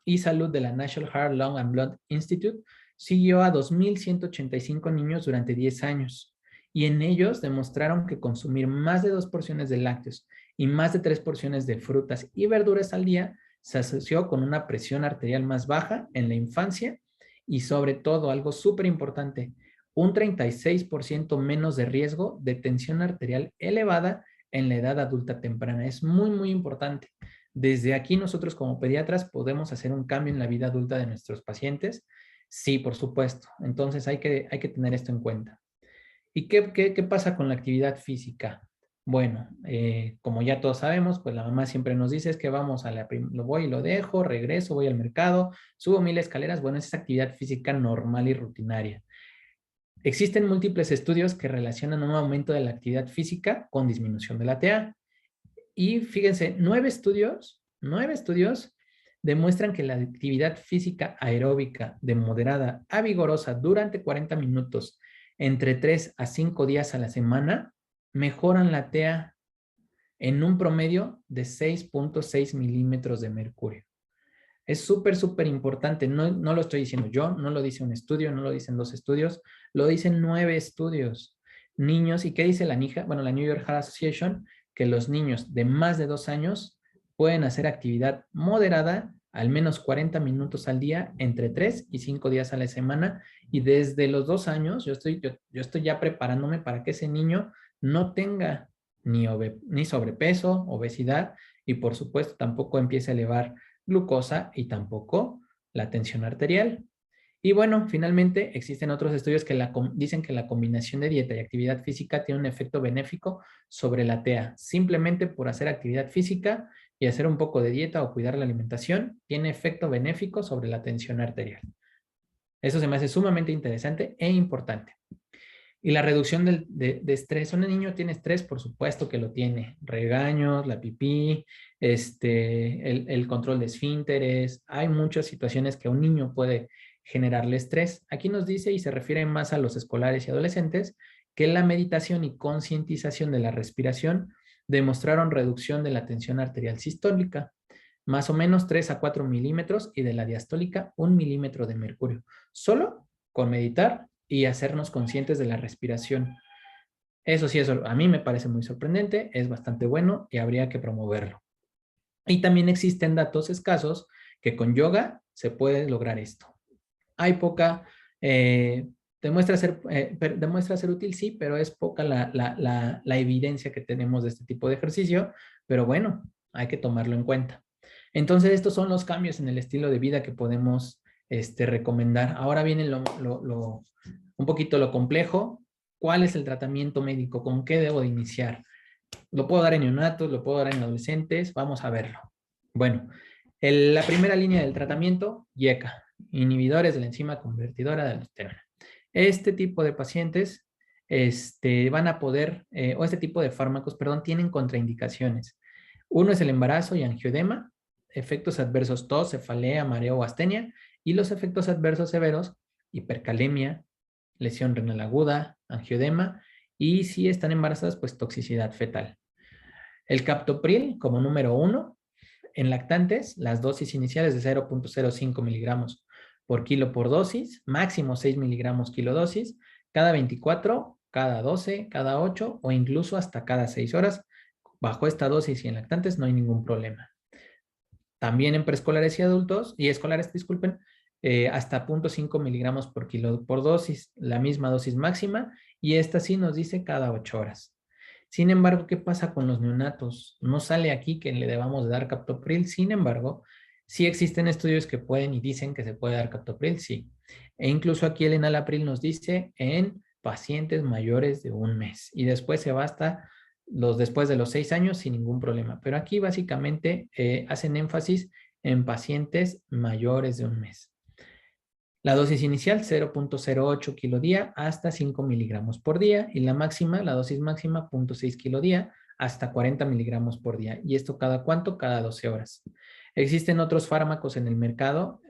y salud de la National Heart, Lung and Blood Institute siguió a 2,185 niños durante 10 años y en ellos demostraron que consumir más de 2 porciones de lácteos y más de 3 porciones de frutas y verduras al día se asoció con una presión arterial más baja en la infancia y sobre todo, algo súper importante, un 36% menos de riesgo de tensión arterial elevada en la edad adulta temprana. Es muy, muy importante. Desde aquí nosotros como pediatras podemos hacer un cambio en la vida adulta de nuestros pacientes. Sí, por supuesto. Entonces hay que tener esto en cuenta. ¿Y qué pasa con la actividad física? Bueno, como ya todos sabemos, pues la mamá siempre nos dice es que vamos lo voy y lo dejo, regreso, voy al mercado, subo 1000 escaleras. Bueno, es actividad física normal y rutinaria. Existen múltiples estudios que relacionan un aumento de la actividad física con disminución de la TA. Y fíjense, 9 estudios demuestran que la actividad física aeróbica de moderada a vigorosa durante 40 minutos entre 3 a 5 días a la semana mejoran la TA en un promedio de 6.6 milímetros de mercurio. Es súper, súper importante. No lo estoy diciendo yo, no lo dice un estudio, no lo dicen 2 estudios, lo dicen 9 estudios. Niños, ¿y qué dice la NIHA? Bueno, la New York Heart Association, que los niños de más de 2 años pueden hacer actividad moderada al menos 40 minutos al día, entre 3 y 5 días a la semana. Y desde los 2 años, yo estoy ya preparándome para que ese niño no tenga ni sobrepeso, obesidad, y por supuesto tampoco empiece a elevar glucosa y tampoco la tensión arterial. Y bueno, finalmente existen otros estudios que dicen que la combinación de dieta y actividad física tiene un efecto benéfico sobre la TA. Simplemente por hacer actividad física y hacer un poco de dieta o cuidar la alimentación, tiene efecto benéfico sobre la tensión arterial. Eso se me hace sumamente interesante e importante. Y la reducción de estrés. Un niño tiene estrés, por supuesto que lo tiene. Regaños, la pipí, el control de esfínteres. Hay muchas situaciones que a un niño puede generarle estrés. Aquí nos dice, y se refiere más a los escolares y adolescentes, que la meditación y concientización de la respiración demostraron reducción de la tensión arterial sistólica, más o menos 3 a 4 milímetros, y de la diastólica 1 milímetro de mercurio. Solo con meditar y hacernos conscientes de la respiración. Eso sí, eso a mí me parece muy sorprendente, es bastante bueno y habría que promoverlo. Y también existen datos escasos que con yoga se puede lograr esto. Hay poca, demuestra ser útil, sí, pero es poca la evidencia que tenemos de este tipo de ejercicio, pero bueno, hay que tomarlo en cuenta. Entonces, estos son los cambios en el estilo de vida que podemos recomendar. Ahora viene un poquito lo complejo. ¿Cuál es el tratamiento médico? ¿Con qué debo de iniciar? ¿Lo puedo dar en neonatos? ¿Lo puedo dar en adolescentes? Vamos a verlo. Bueno, la primera línea del tratamiento, YECA, inhibidores de la enzima convertidora de aldosterona. Este tipo de pacientes van a poder, o este tipo de fármacos, perdón, tienen contraindicaciones. Uno es el embarazo y angioedema, efectos adversos tos, cefalea, mareo o astenia, y los efectos adversos severos, hipercalemia, lesión renal aguda, angioedema, y si están embarazadas, pues toxicidad fetal. El captopril como número 1, en lactantes, las dosis iniciales de 0.05 miligramos por kilo por dosis, máximo 6 miligramos kilodosis, cada 24, cada 12, cada 8 o incluso hasta cada 6 horas. Bajo esta dosis y en lactantes no hay ningún problema. También en preescolares y adultos, y escolares, disculpen, hasta 0.5 miligramos por kilo por dosis, la misma dosis máxima, y esta sí nos dice cada 8 horas. Sin embargo, ¿qué pasa con los neonatos? No sale aquí que le debamos dar captopril. Sin embargo, sí existen estudios que pueden y dicen que se puede dar captopril, sí. E incluso aquí el enalapril nos dice en pacientes mayores de 1 mes. Y después se va hasta después de los 6 años sin ningún problema. Pero aquí básicamente hacen énfasis en pacientes mayores de un mes. La dosis inicial 0.08 kilodía hasta 5 miligramos por día y la máxima, la dosis máxima 0.6 kilodía hasta 40 miligramos por día. ¿Y esto cada cuánto? Cada 12 horas. Existen otros fármacos en el mercado.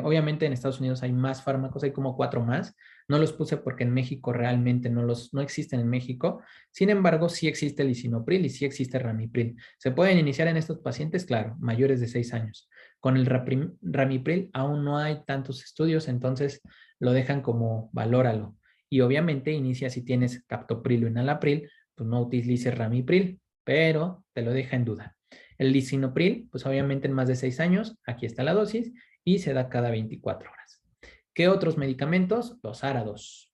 Obviamente en Estados Unidos hay más fármacos, hay como 4 más. No los puse porque en México realmente no existen en México. Sin embargo, sí existe el lisinopril y sí existe ramipril. ¿Se pueden iniciar en estos pacientes? Claro, mayores de 6 años. Con el ramipril aún no hay tantos estudios, entonces lo dejan como valóralo. Y obviamente inicia si tienes captopril o enalapril, pues no utilices ramipril, pero te lo deja en duda. El lisinopril, pues obviamente en más de 6 años, aquí está la dosis y se da cada 24 horas. ¿Qué otros medicamentos? Los ARA-2.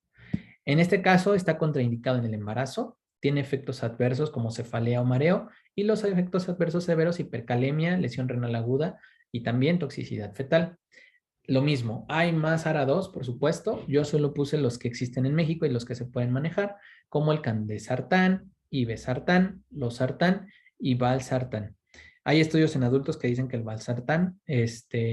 En este caso está contraindicado en el embarazo, tiene efectos adversos como cefalea o mareo y los efectos adversos severos, hipercalemia, lesión renal aguda y también toxicidad fetal. Lo mismo, hay más ARA-2, por supuesto. Yo solo puse los que existen en México y los que se pueden manejar, como el candesartán, irbesartán, losartán y valsartán. Hay estudios en adultos que dicen que el valsartán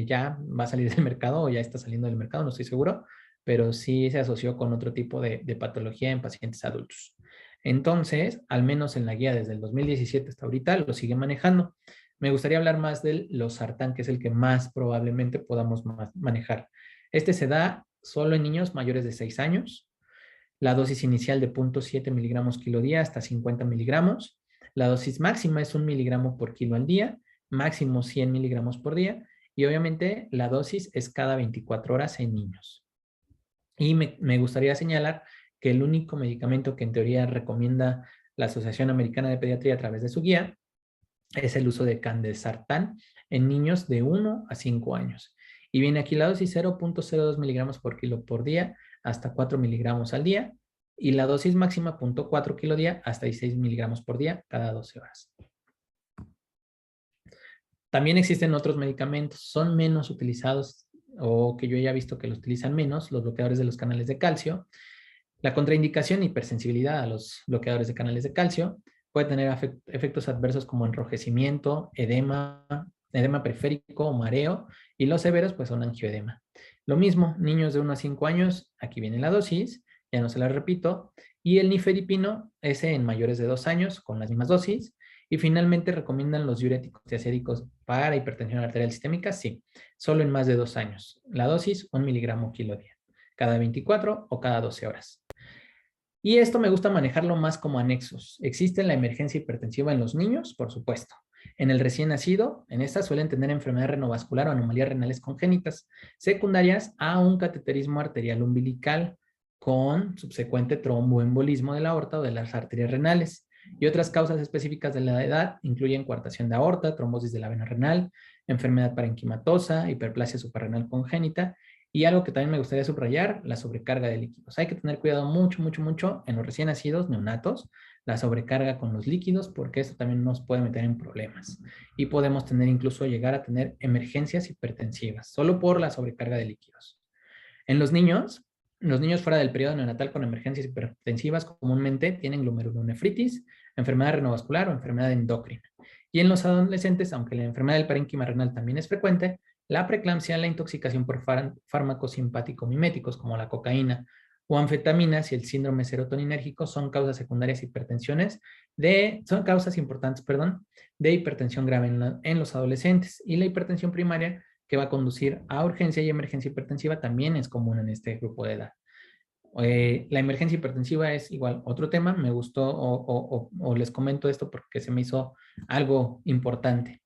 ya va a salir del mercado o ya está saliendo del mercado, no estoy seguro, pero sí se asoció con otro tipo de patología en pacientes adultos. Entonces, al menos en la guía desde el 2017 hasta ahorita, lo sigue manejando. Me gustaría hablar más del losartán, que es el que más probablemente podamos manejar. Este se da solo en niños mayores de 6 años. La dosis inicial de 0.7 miligramos kilo día hasta 50 miligramos. La dosis máxima es 1 miligramo por kilo al día, máximo 100 miligramos por día. Y obviamente la dosis es cada 24 horas en niños. Y me gustaría señalar que el único medicamento que en teoría recomienda la Asociación Americana de Pediatría a través de su guía es el uso de candesartán en niños de 1 a 5 años. Y viene aquí la dosis 0.02 miligramos por kilo por día hasta 4 miligramos al día y la dosis máxima 0.4 kilo día hasta 16 miligramos por día cada 12 horas. También existen otros medicamentos, son menos utilizados o que yo ya he visto que los utilizan menos, los bloqueadores de los canales de calcio. La contraindicación y hipersensibilidad a los bloqueadores de canales de calcio puede tener efectos adversos como enrojecimiento, edema periférico o mareo, y los severos pues son angioedema. Lo mismo, niños de 1 a 5 años, aquí viene la dosis, ya no se la repito, y el nifedipino, ese en mayores de 2 años con las mismas dosis, y finalmente recomiendan los diuréticos tiacéricos para hipertensión arterial sistémica, sí, solo en más de 2 años. La dosis, 1 miligramo kilo día, cada 24 o cada 12 horas. Y esto me gusta manejarlo más como anexos. ¿Existe la emergencia hipertensiva en los niños? Por supuesto. En el recién nacido, en esta suelen tener enfermedad renovascular o anomalías renales congénitas, secundarias a un cateterismo arterial umbilical con subsecuente tromboembolismo de la aorta o de las arterias renales. Y otras causas específicas de la edad incluyen coartación de aorta, trombosis de la vena renal, enfermedad parenquimatosa, hiperplasia suprarrenal congénita. Y algo que también me gustaría subrayar, la sobrecarga de líquidos. Hay que tener cuidado mucho en los recién nacidos neonatos, la sobrecarga con los líquidos, porque esto también nos puede meter en problemas. Y podemos tener incluso llegar a tener emergencias hipertensivas, solo por la sobrecarga de líquidos. En los niños fuera del periodo neonatal con emergencias hipertensivas comúnmente tienen glomerulonefritis, enfermedad renovascular o enfermedad endocrina. Y en los adolescentes, aunque la enfermedad del parénquima renal también es frecuente, la preeclampsia, la intoxicación por fármacos simpático-miméticos como la cocaína o anfetaminas y el síndrome serotoninérgico son causas secundarias son causas importantes, de hipertensión grave en los adolescentes. Y la hipertensión primaria que va a conducir a urgencia y emergencia hipertensiva también es común en este grupo de edad. La emergencia hipertensiva es igual otro tema, me gustó o les comento esto porque se me hizo algo importante.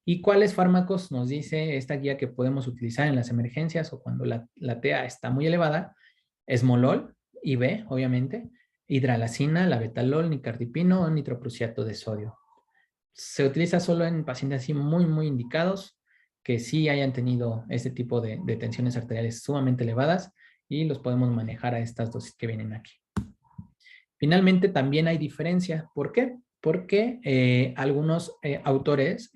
¿Y cuáles fármacos nos dice esta guía que podemos utilizar en las emergencias o cuando la TA está muy elevada? Esmolol, IV, obviamente, hidralazina, labetalol, nicardipino o nitroprusiato de sodio. Se utiliza solo en pacientes así muy indicados que sí hayan tenido este tipo de tensiones arteriales sumamente elevadas y los podemos manejar a estas dosis que vienen aquí. Finalmente, también hay diferencia. ¿Por qué? Porque algunos autores,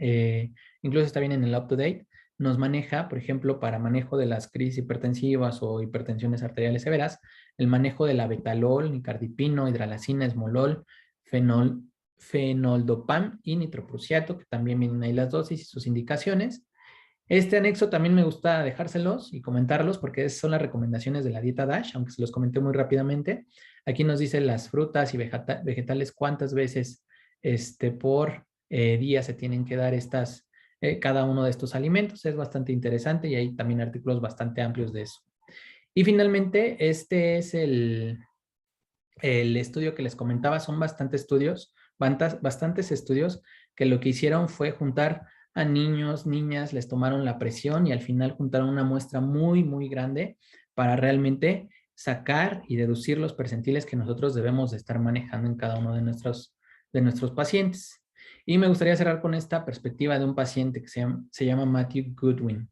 incluso está bien en el UpToDate, nos maneja, por ejemplo, para manejo de las crisis hipertensivas o hipertensiones arteriales severas, el manejo de la betalol, nicardipino, hidralazina, esmolol, fenoldopam y nitroprusiato, que también vienen ahí las dosis y sus indicaciones. Este anexo también me gusta dejárselos y comentarlos porque son las recomendaciones de la dieta DASH, aunque se los comenté muy rápidamente. Aquí nos dice las frutas y vegetales cuántas veces por día se tienen que dar cada uno de estos alimentos. Es bastante interesante y hay también artículos bastante amplios de eso. Y finalmente, este es el estudio que les comentaba. Son bastantes estudios que lo que hicieron fue juntar a niños, niñas, les tomaron la presión y al final juntaron una muestra muy, muy grande para realmente sacar y deducir los percentiles que nosotros debemos de estar manejando en cada uno de nuestros pacientes. Y me gustaría cerrar con esta perspectiva de un paciente que se llama Matthew Goodwin.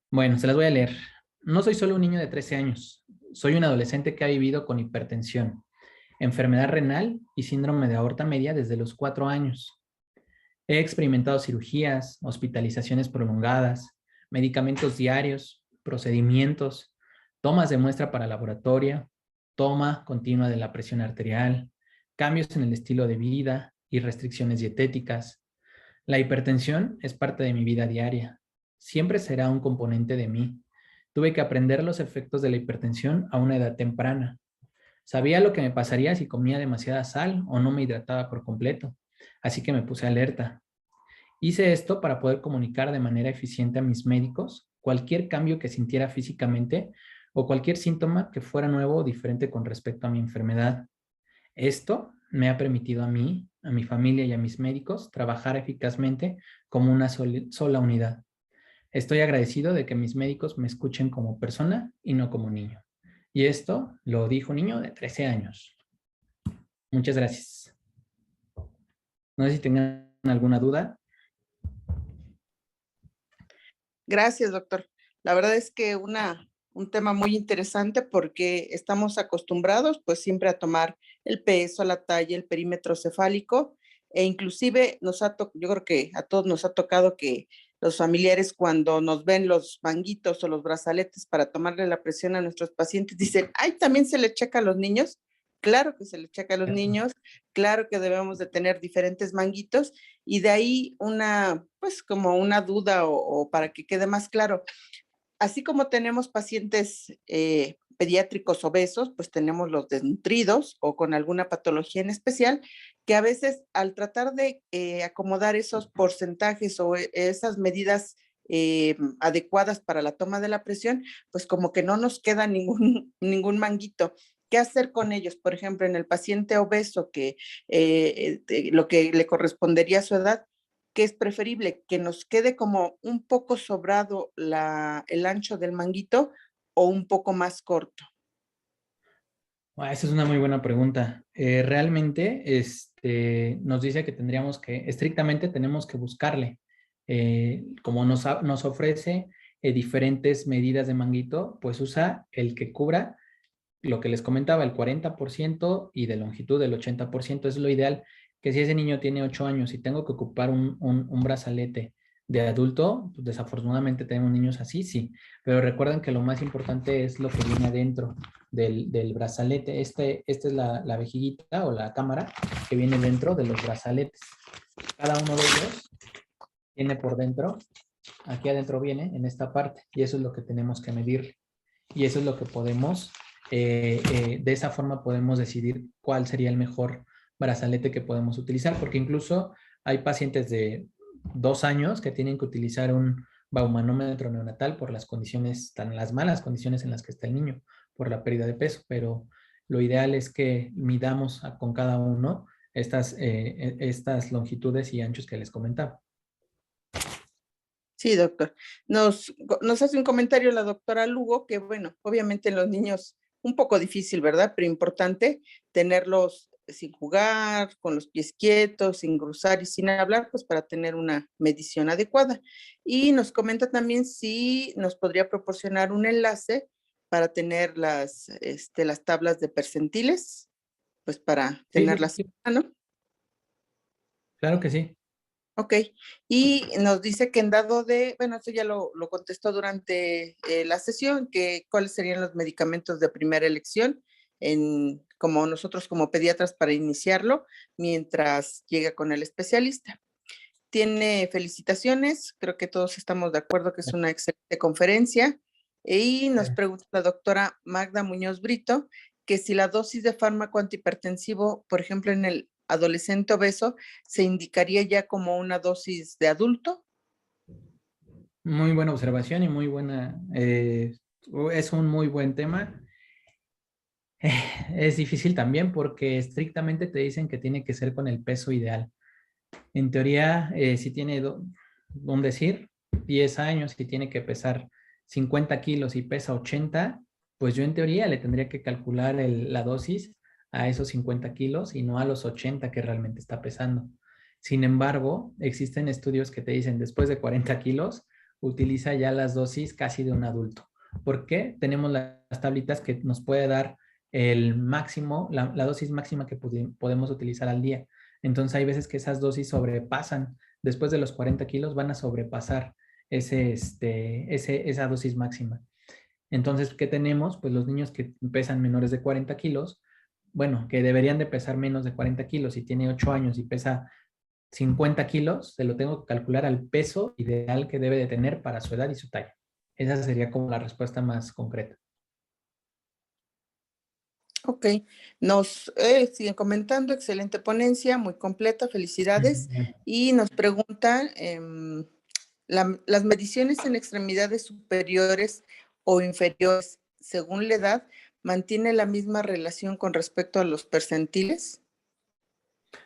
Bueno, se las voy a leer. No soy solo un niño de 13 años, soy un adolescente que ha vivido con hipertensión, enfermedad renal y síndrome de aorta media desde los 4 años. He experimentado cirugías, hospitalizaciones prolongadas, medicamentos diarios, procedimientos, tomas de muestra para laboratorio, toma continua de la presión arterial, cambios en el estilo de vida y restricciones dietéticas. La hipertensión es parte de mi vida diaria. Siempre será un componente de mí. Tuve que aprender los efectos de la hipertensión a una edad temprana. Sabía lo que me pasaría si comía demasiada sal o no me hidrataba por completo, así que me puse alerta. Hice esto para poder comunicar de manera eficiente a mis médicos cualquier cambio que sintiera físicamente o cualquier síntoma que fuera nuevo o diferente con respecto a mi enfermedad. Esto me ha permitido a mí, a mi familia y a mis médicos trabajar eficazmente como una sola unidad. Estoy agradecido de que mis médicos me escuchen como persona y no como niño. Y esto lo dijo un niño de 13 años. Muchas gracias. No sé si tengan alguna duda. Gracias, doctor. La verdad es que un tema muy interesante porque estamos acostumbrados pues siempre a tomar el peso, la talla, el perímetro cefálico e inclusive yo creo que a todos nos ha tocado que los familiares cuando nos ven los manguitos o los brazaletes para tomarle la presión a nuestros pacientes dicen, ay, también se le checa a los niños. Claro que se le checa a los niños, claro que debemos de tener diferentes manguitos y de ahí pues como una duda o para que quede más claro. Así como tenemos pacientes pediátricos obesos, pues tenemos los desnutridos o con alguna patología en especial, que a veces al tratar de acomodar esos porcentajes o esas medidas adecuadas para la toma de la presión, pues como que no nos queda ningún manguito. ¿Qué hacer con ellos? Por ejemplo, en el paciente obeso, que lo que le correspondería a su edad, que es preferible que nos quede como un poco sobrado el ancho del manguito o un poco más corto. Esa es una muy buena pregunta. Realmente nos dice que estrictamente tenemos que buscarle. Como nos ofrece diferentes medidas de manguito, pues usa el que cubra lo que les comentaba, el 40% y de longitud del 80%. Es lo ideal, que si ese niño tiene 8 años y tengo que ocupar un brazalete de adulto, pues desafortunadamente tenemos niños así, sí, pero recuerden que lo más importante es lo que viene adentro del brazalete. Esta es la vejiguita o la cámara que viene dentro de los brazaletes. Cada uno de ellos tiene por dentro, aquí adentro viene en esta parte, y eso es lo que tenemos que medir. Y eso es lo que podemos, de esa forma podemos decidir cuál sería el mejor brazalete que podemos utilizar, porque incluso hay pacientes de 2 años que tienen que utilizar un baumanómetro neonatal por las malas condiciones en las que está el niño, por la pérdida de peso, pero lo ideal es que midamos con cada uno estas longitudes y anchos que les comentaba. Sí, doctor. Nos hace un comentario la doctora Lugo que, bueno, obviamente en los niños un poco difícil, ¿verdad? Pero importante tenerlos sin jugar, con los pies quietos, sin cruzar y sin hablar, pues para tener una medición adecuada. Y nos comenta también si nos podría proporcionar un enlace para tener las tablas de percentiles, pues para tenerlas, Sí. ¿no? Claro que sí. Ok, y nos dice que en dado de, bueno, eso ya lo contestó durante la sesión, que cuáles serían los medicamentos de primera elección, como nosotros como pediatras para iniciarlo, mientras llega con el especialista. tiene felicitaciones. Creo que todos estamos de acuerdo que es una excelente conferencia. Y nos pregunta la doctora Magda Muñoz Brito que si la dosis de fármaco antihipertensivo, por ejemplo, en el adolescente obeso, se indicaría ya como una dosis de adulto. Muy buena observación y muy buena, es un muy buen tema. Es difícil también porque estrictamente te dicen que tiene que ser con el peso ideal. En teoría, si tiene, un decir, 10 años y tiene que pesar 50 kilos y pesa 80, pues yo en teoría le tendría que calcular la dosis a esos 50 kilos y no a los 80 que realmente está pesando. Sin embargo, existen estudios que te dicen después de 40 kilos, utiliza ya las dosis casi de un adulto. ¿Por qué? Tenemos las tablitas que nos puede dar el máximo, la dosis máxima que podemos utilizar al día. Entonces hay veces que esas dosis sobrepasan, después de los 40 kilos van a sobrepasar esa dosis máxima. Entonces, ¿qué tenemos? Pues los niños que pesan menores de 40 kilos, bueno, que deberían de pesar menos de 40 kilos, si tiene 8 años y pesa 50 kilos, se lo tengo que calcular al peso ideal que debe de tener para su edad y su talla. Esa sería como la respuesta más concreta. Ok, nos siguen comentando, excelente ponencia, muy completa, felicidades. Y nos preguntan, las mediciones en extremidades superiores o inferiores, según la edad, ¿mantiene la misma relación con respecto a los percentiles?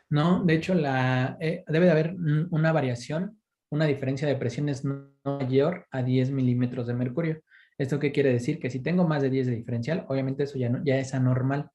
No, de hecho, debe de haber una variación, una diferencia de presiones no mayor a 10 milímetros de mercurio. ¿Esto qué quiere decir? Que si tengo más de 10 de diferencial, obviamente eso ya es anormal.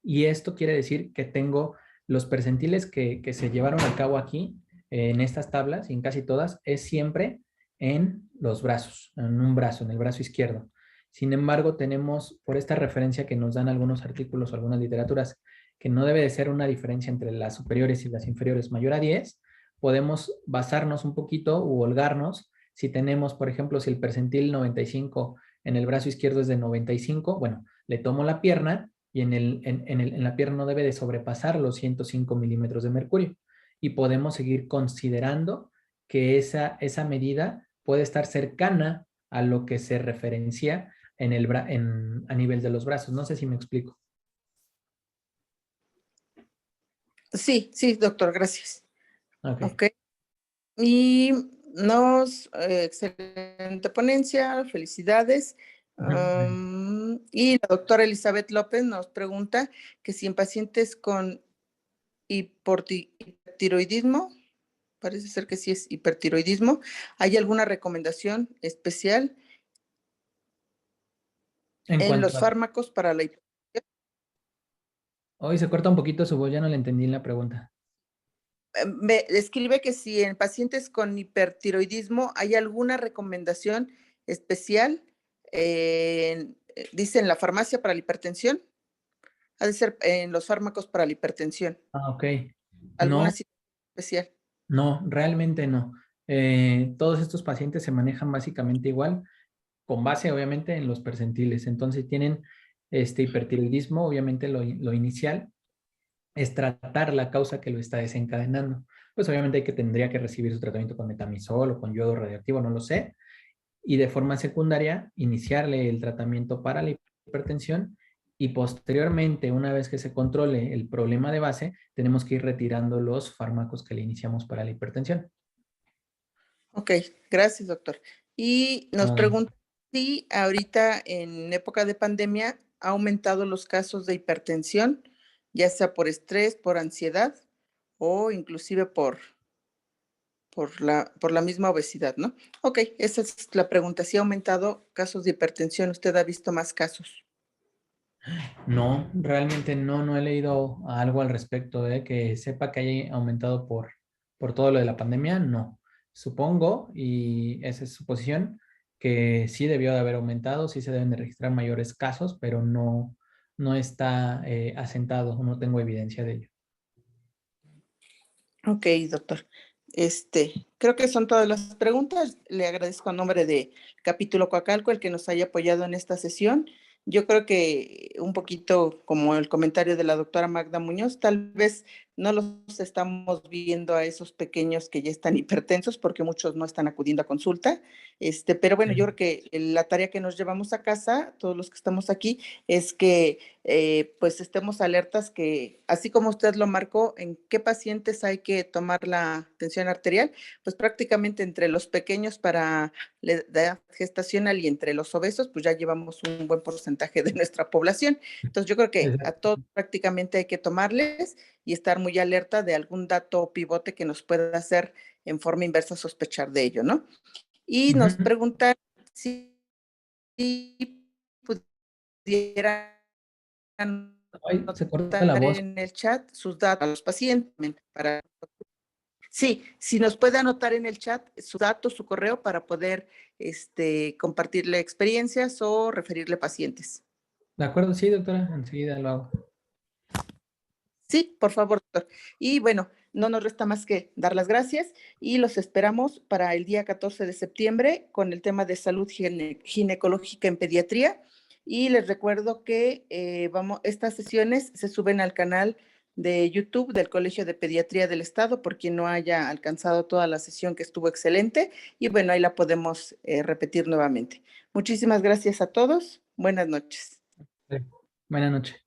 Y esto quiere decir que tengo los percentiles que se llevaron a cabo aquí, en estas tablas y en casi todas, es siempre en los brazos, en un brazo, en el brazo izquierdo. Sin embargo, tenemos, por esta referencia que nos dan algunos artículos o algunas literaturas, que no debe de ser una diferencia entre las superiores y las inferiores mayor a 10, podemos basarnos un poquito u holgarnos. Si tenemos, por ejemplo, si el percentil 95 en el brazo izquierdo es de 95, bueno, le tomo la pierna y en la pierna no debe de sobrepasar los 105 milímetros de mercurio. Y podemos seguir considerando que esa medida puede estar cercana a lo que se referencia a nivel de los brazos. No sé si me explico. Sí, sí, doctor, gracias. Ok. Ok. Y excelente ponencia, felicidades. Y la doctora Elizabeth López nos pregunta que si en pacientes con hipertiroidismo, parece ser que sí es hipertiroidismo, ¿hay alguna recomendación especial en los fármacos para la hipertensión? Hoy se corta un poquito su voz, ya no le entendí la pregunta. Me escribe que si en pacientes con hipertiroidismo hay alguna recomendación especial, dice en la farmacia para la hipertensión, ha de ser en los fármacos para la hipertensión. Ah, ok. ¿Alguna No, situación especial? no, realmente no. Todos estos pacientes se manejan básicamente igual, con base obviamente en los percentiles. Entonces tienen este hipertiroidismo, obviamente lo inicial es tratar la causa que lo está desencadenando. Pues obviamente tendría que recibir su tratamiento con metamizol o con yodo radioactivo, no lo sé. Y de forma secundaria, iniciarle el tratamiento para la hipertensión y posteriormente, una vez que se controle el problema de base, tenemos que ir retirando los fármacos que le iniciamos para la hipertensión. Ok, gracias, doctor. Y nos pregunta si ahorita en época de pandemia ha aumentado los casos de hipertensión, ya sea por estrés, por ansiedad o inclusive por la misma obesidad, ¿no? Ok, esa es la pregunta. ¿Si ha aumentado casos de hipertensión? ¿Usted ha visto más casos? No, realmente no he leído algo al respecto de que sepa que haya aumentado por todo lo de la pandemia, no. Supongo, y esa es su posición, que sí debió de haber aumentado, sí se deben de registrar mayores casos, pero no está asentado, no tengo evidencia de ello. Ok, doctor. Creo que son todas las preguntas. Le agradezco a nombre de Capítulo Coacalco el que nos haya apoyado en esta sesión. Yo creo que un poquito como el comentario de la doctora Magda Muñoz, tal vez no los estamos viendo a esos pequeños que ya están hipertensos porque muchos no están acudiendo a consulta. Pero bueno, yo creo que la tarea que nos llevamos a casa, todos los que estamos aquí, es que pues estemos alertas que, así como usted lo marcó, en qué pacientes hay que tomar la tensión arterial, pues prácticamente entre los pequeños para la edad gestacional y entre los obesos, pues ya llevamos un buen porcentaje de nuestra población. Entonces yo creo que a todos prácticamente hay que tomarles y estar muy alerta de algún dato pivote que nos pueda hacer en forma inversa sospechar de ello, ¿no? Y nos preguntan si pudieran Ay, se corta la voz. en el chat sus datos a los pacientes para sí, si nos puede anotar en el chat su dato, su correo para poder compartirle experiencias o referirle pacientes. De acuerdo, sí, doctora, enseguida lo hago. Sí, por favor, doctor. Y bueno, no nos resta más que dar las gracias y los esperamos para el día 14 de septiembre con el tema de salud ginecológica en pediatría. Y les recuerdo que estas sesiones se suben al canal de YouTube del Colegio de Pediatría del Estado, por quien no haya alcanzado toda la sesión que estuvo excelente. Y bueno, ahí la podemos repetir nuevamente. Muchísimas gracias a todos. Buenas noches. Buenas noches.